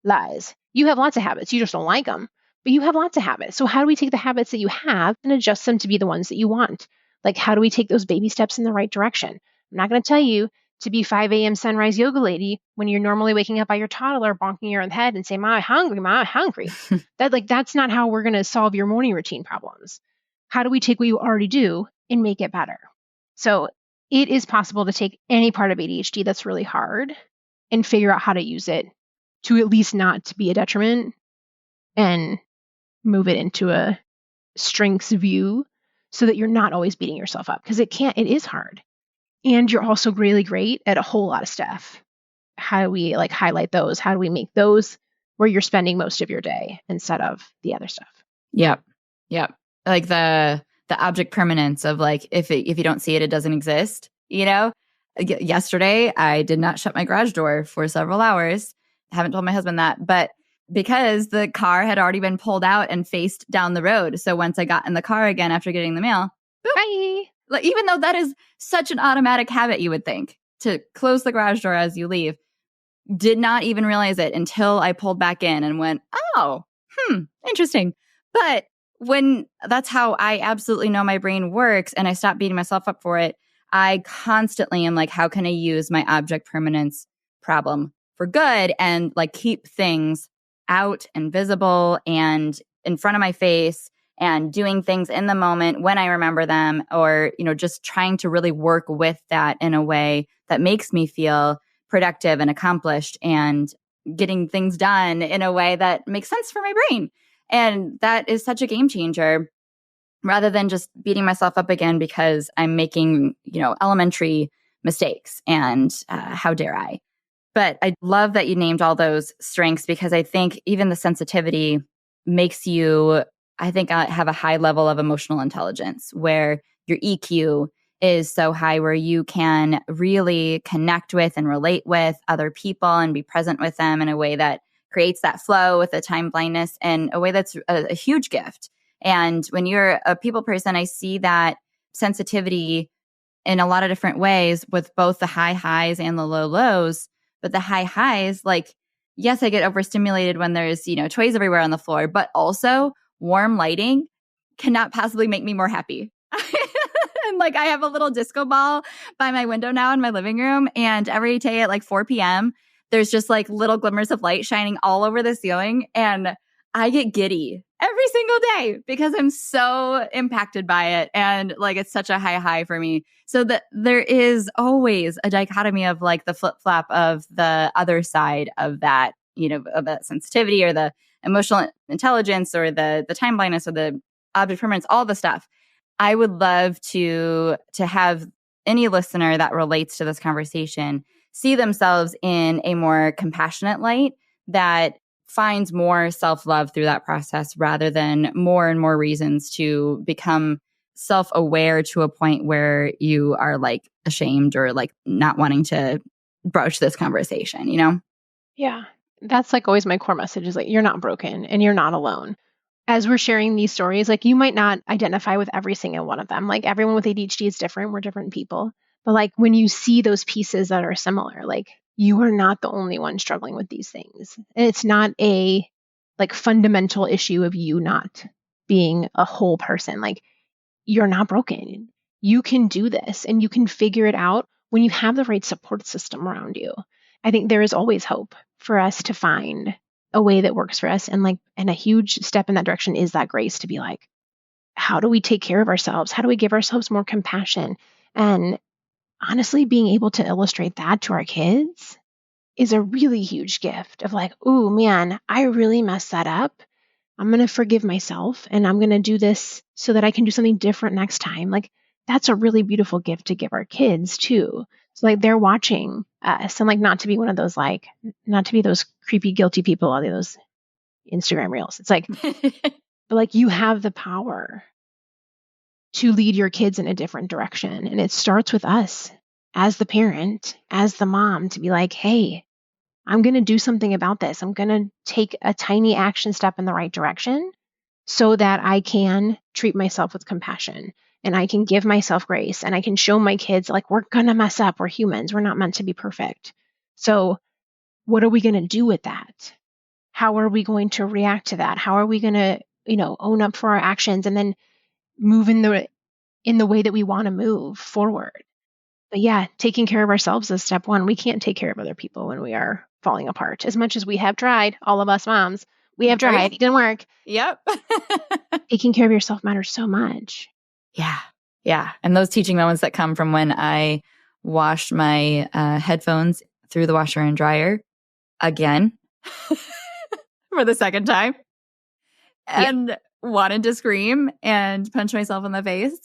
Lies. You have lots of habits. You just don't like them, but you have lots of habits. So how do we take the habits that you have and adjust them to be the ones that you want? How do we take those baby steps in the right direction? I'm not going to tell you to be 5 a.m. sunrise yoga lady when you're normally waking up by your toddler, bonking your head and say, "Mom, I'm hungry, Mom, I'm hungry." That's not how we're going to solve your morning routine problems. How do we take what you already do and make it better? So it is possible to take any part of ADHD that's really hard and figure out how to use it to at least not to be a detriment and move it into a strengths view so that you're not always beating yourself up because it is hard. And you're also really great at a whole lot of stuff. How do we highlight those? How do we make those where you're spending most of your day instead of the other stuff? Yep. The object permanence of if you don't see it, it doesn't exist. Yesterday I did not shut my garage door for several hours. I haven't told my husband that, but because the car had already been pulled out and faced down the road. So once I got in the car again after getting the mail, boop, bye. Even though that is such an automatic habit, you would think to close the garage door as you leave, did not even realize it until I pulled back in and went, oh, interesting. But when that's how I absolutely know my brain works and I stop beating myself up for it, I constantly am how can I use my object permanence problem for good and keep things out and visible and in front of my face and doing things in the moment when I remember them or, just trying to really work with that in a way that makes me feel productive and accomplished and getting things done in a way that makes sense for my brain. And that is such a game changer rather than just beating myself up again because I'm making, elementary mistakes and how dare I. But I love that you named all those strengths because I think even the sensitivity makes you, have a high level of emotional intelligence where your EQ is so high where you can really connect with and relate with other people and be present with them in a way that creates that flow with the time blindness in a way that's a huge gift. And when you're a people person, I see that sensitivity in a lot of different ways with both the high highs and the low lows. But the high highs, yes, I get overstimulated when there's, toys everywhere on the floor, but also warm lighting cannot possibly make me more happy. And I have a little disco ball by my window now in my living room. And every day at 4 p.m., there's just little glimmers of light shining all over the ceiling. And I get giddy every single day because I'm so impacted by it. And it's such a high for me. So that there is always a dichotomy of the flip-flop of the other side of that, of that sensitivity or the emotional intelligence or the time blindness or the object permanence, all the stuff. I would love to have any listener that relates to this conversation see themselves in a more compassionate light that find more self-love through that process rather than more and more reasons to become self-aware to a point where you are like ashamed or like not wanting to broach this conversation, you know? Yeah. That's like always my core message is like, you're not broken and you're not alone. As we're sharing these stories, like you might not identify with every single one of them. Like everyone with ADHD is different. We're different people. But like when you see those pieces that are similar, like you are not the only one struggling with these things. And it's not a like fundamental issue of you not being a whole person. Like you're not broken. You can do this and you can figure it out when you have the right support system around you. I think there is always hope for us to find a way that works for us. And a huge step in that direction is that grace to be like, how do we take care of ourselves? How do we give ourselves more compassion? And honestly, being able to illustrate that to our kids is a really huge gift of like, oh man, I really messed that up. I'm going to forgive myself and I'm going to do this so that I can do something different next time. Like that's a really beautiful gift to give our kids too. So like they're watching us and like not to be one of those like, not to be those creepy, guilty people, all those Instagram reels. It's like, but like you have the power to lead your kids in a different direction. And it starts with us as the parent, as the mom to be like, hey, I'm going to do something about this. I'm going to take a tiny action step in the right direction so that I can treat myself with compassion and I can give myself grace and I can show my kids like, we're going to mess up. We're humans. We're not meant to be perfect. So what are we going to do with that? How are we going to react to that? How are we going to, own up for our actions and then move in the way that we want to move forward? But yeah, taking care of ourselves is step one. We can't take care of other people when we are falling apart. As much as we have tried, all of us moms, we have tried. It didn't work. Yep. Taking care of yourself matters so much. Yeah. Yeah. And those teaching moments that come from when I washed my headphones through the washer and dryer again for the second time and wanted to scream and punch myself in the face.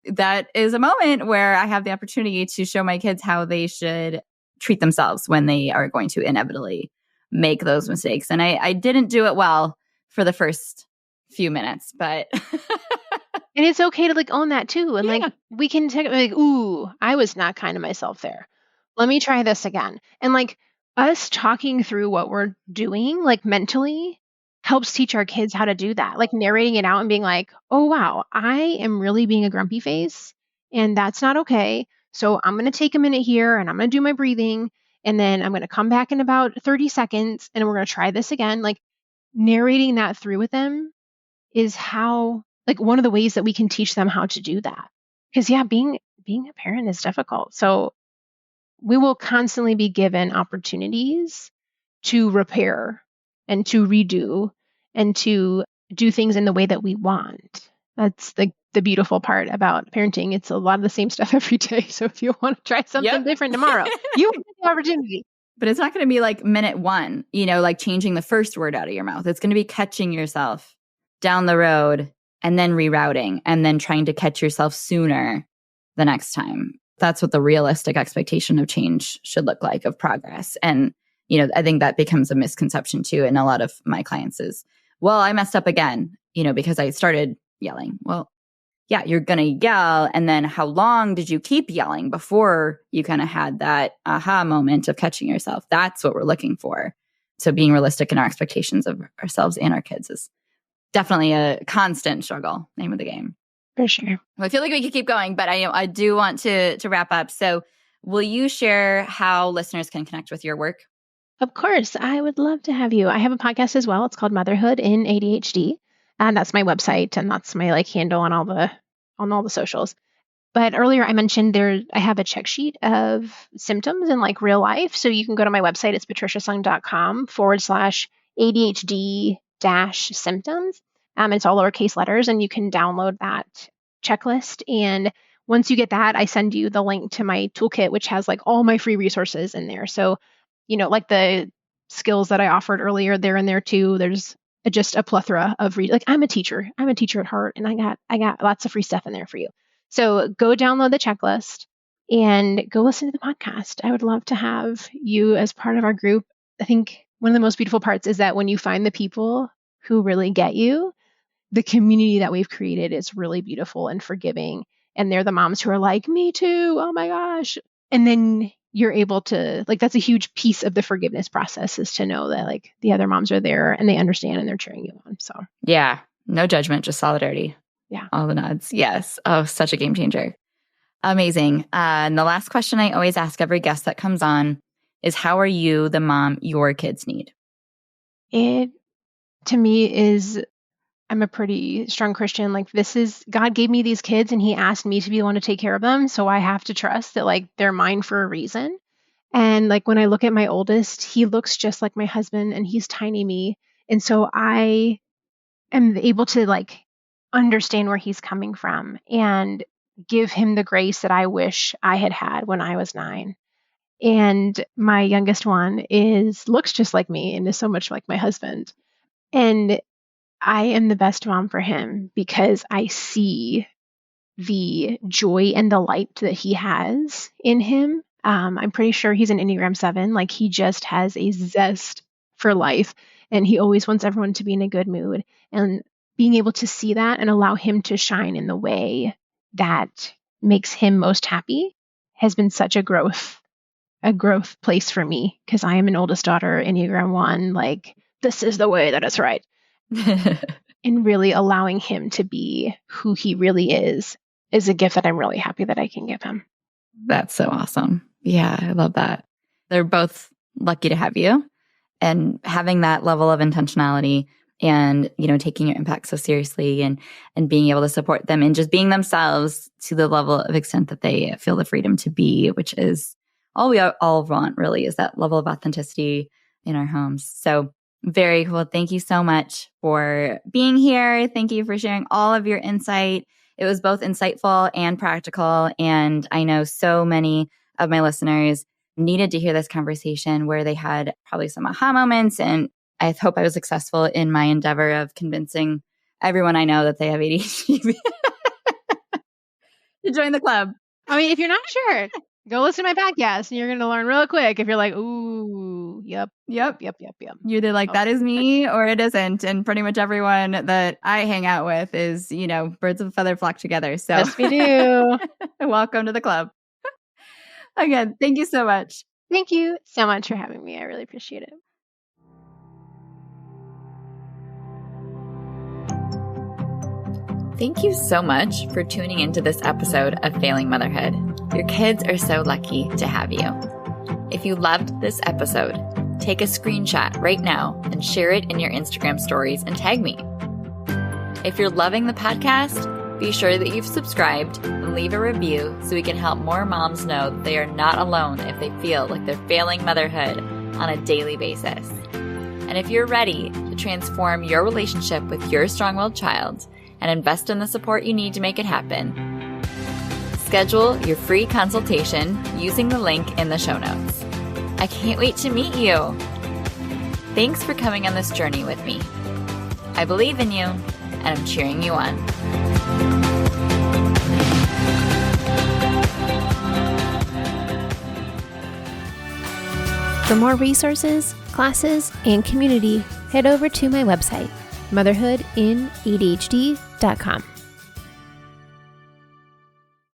That is a moment where I have the opportunity to show my kids how they should treat themselves when they are going to inevitably make those mistakes. And I didn't do it well for the first few minutes, but and it's okay to like own that too. And like we can take like, ooh, I was not kind to myself there. Let me try this again. And like us talking through what we're doing, like mentally, helps teach our kids how to do that. Like narrating it out and being like, oh, wow, I am really being a grumpy face and that's not okay. So I'm going to take a minute here and I'm going to do my breathing. And then I'm going to come back in about 30 seconds and we're going to try this again. Like narrating that through with them is how, like one of the ways that we can teach them how to do that. Because yeah, being a parent is difficult. So we will constantly be given opportunities to repair and to redo and to do things in the way that we want. That's the beautiful part about parenting. It's a lot of the same stuff every day. So if you want to try something different tomorrow, you have the opportunity. But it's not going to be like minute one, like changing the first word out of your mouth. It's going to be catching yourself down the road and then rerouting and then trying to catch yourself sooner the next time. That's what the realistic expectation of change should look like, of progress. And, I think that becomes a misconception too. And a lot of my clients is, well, I messed up again, because I started yelling. Well, yeah, you're going to yell. And then how long did you keep yelling before you kind of had that aha moment of catching yourself? That's what we're looking for. So being realistic in our expectations of ourselves and our kids is definitely a constant struggle, name of the game. For sure. Well, I feel like we could keep going, but I do want to wrap up. So will you share how listeners can connect with your work? Of course. I would love to have you. I have a podcast as well. It's called Motherhood in ADHD. And that's my website. And that's my handle on all the socials. But earlier I mentioned I have a check sheet of symptoms in real life. So you can go to my website. It's patriciasung.com/ADHD-symptoms. It's all lowercase letters and you can download that checklist. And once you get that, I send you the link to my toolkit, which has all my free resources in there. So, the skills that I offered earlier, they're in there too. There's just a plethora of I'm a teacher at heart, and I got lots of free stuff in there for you. So go download the checklist and go listen to the podcast. I would love to have you as part of our group. I think one of the most beautiful parts is that when you find the people who really get you, the community that we've created is really beautiful and forgiving. And they're the moms who are like, me too. Oh my gosh. And then you're able to, like, that's a huge piece of the forgiveness process, is to know that like the other moms are there and they understand and they're cheering you on. So yeah, no judgment, just solidarity. Yeah. All the nods. Yes. Oh, such a game changer. Amazing. And the last question I always ask every guest that comes on is, how are you the mom your kids need? It, to me, is, I'm a pretty strong Christian. Like, this is, God gave me these kids and he asked me to be the one to take care of them. So I have to trust that like they're mine for a reason. And like when I look at my oldest, he looks just like my husband and he's tiny me. And so I am able to like understand where he's coming from and give him the grace that I wish I had had when I was 9. And my youngest one looks just like me and is so much like my husband. And I am the best mom for him because I see the joy and the light that he has in him. I'm pretty sure he's an Enneagram 7. Like, he just has a zest for life and he always wants everyone to be in a good mood. And being able to see that and allow him to shine in the way that makes him most happy has been such a growth place for me, because I am an oldest daughter, Enneagram 1. Like, this is the way that is right. And really allowing him to be who he really is a gift that I'm really happy that I can give him. That's so awesome. Yeah, I love that. They're both lucky to have you, and having that level of intentionality and, you know, taking your impact so seriously and being able to support them and just being themselves to the level of extent that they feel the freedom to be, which is all we all want, really, is that level of authenticity in our homes. So very cool. Thank you so much for being here. Thank you for sharing all of your insight. It was both insightful and practical. And I know so many of my listeners needed to hear this conversation where they had probably some aha moments. And I hope I was successful in my endeavor of convincing everyone I know that they have ADHD to join the club. I mean, if you're not sure, go listen to my podcast and you're going to learn real quick if you're like, ooh, yep. You're either like, that is me or it isn't. And pretty much everyone that I hang out with is, you know, birds of a feather flock together. So yes, we do. Welcome to the club. Again, thank you so much. Thank you so much for having me. I really appreciate it. Thank you so much for tuning into this episode of Failing Motherhood. Your kids are so lucky to have you. If you loved this episode, take a screenshot right now and share it in your Instagram stories and tag me. If you're loving the podcast, be sure that you've subscribed and leave a review so we can help more moms know that they are not alone if they feel like they're failing motherhood on a daily basis. And if you're ready to transform your relationship with your strong-willed child and invest in the support you need to make it happen, schedule your free consultation using the link in the show notes. I can't wait to meet you. Thanks for coming on this journey with me. I believe in you, and I'm cheering you on. For more resources, classes, and community, head over to my website, motherhoodinadhd.com.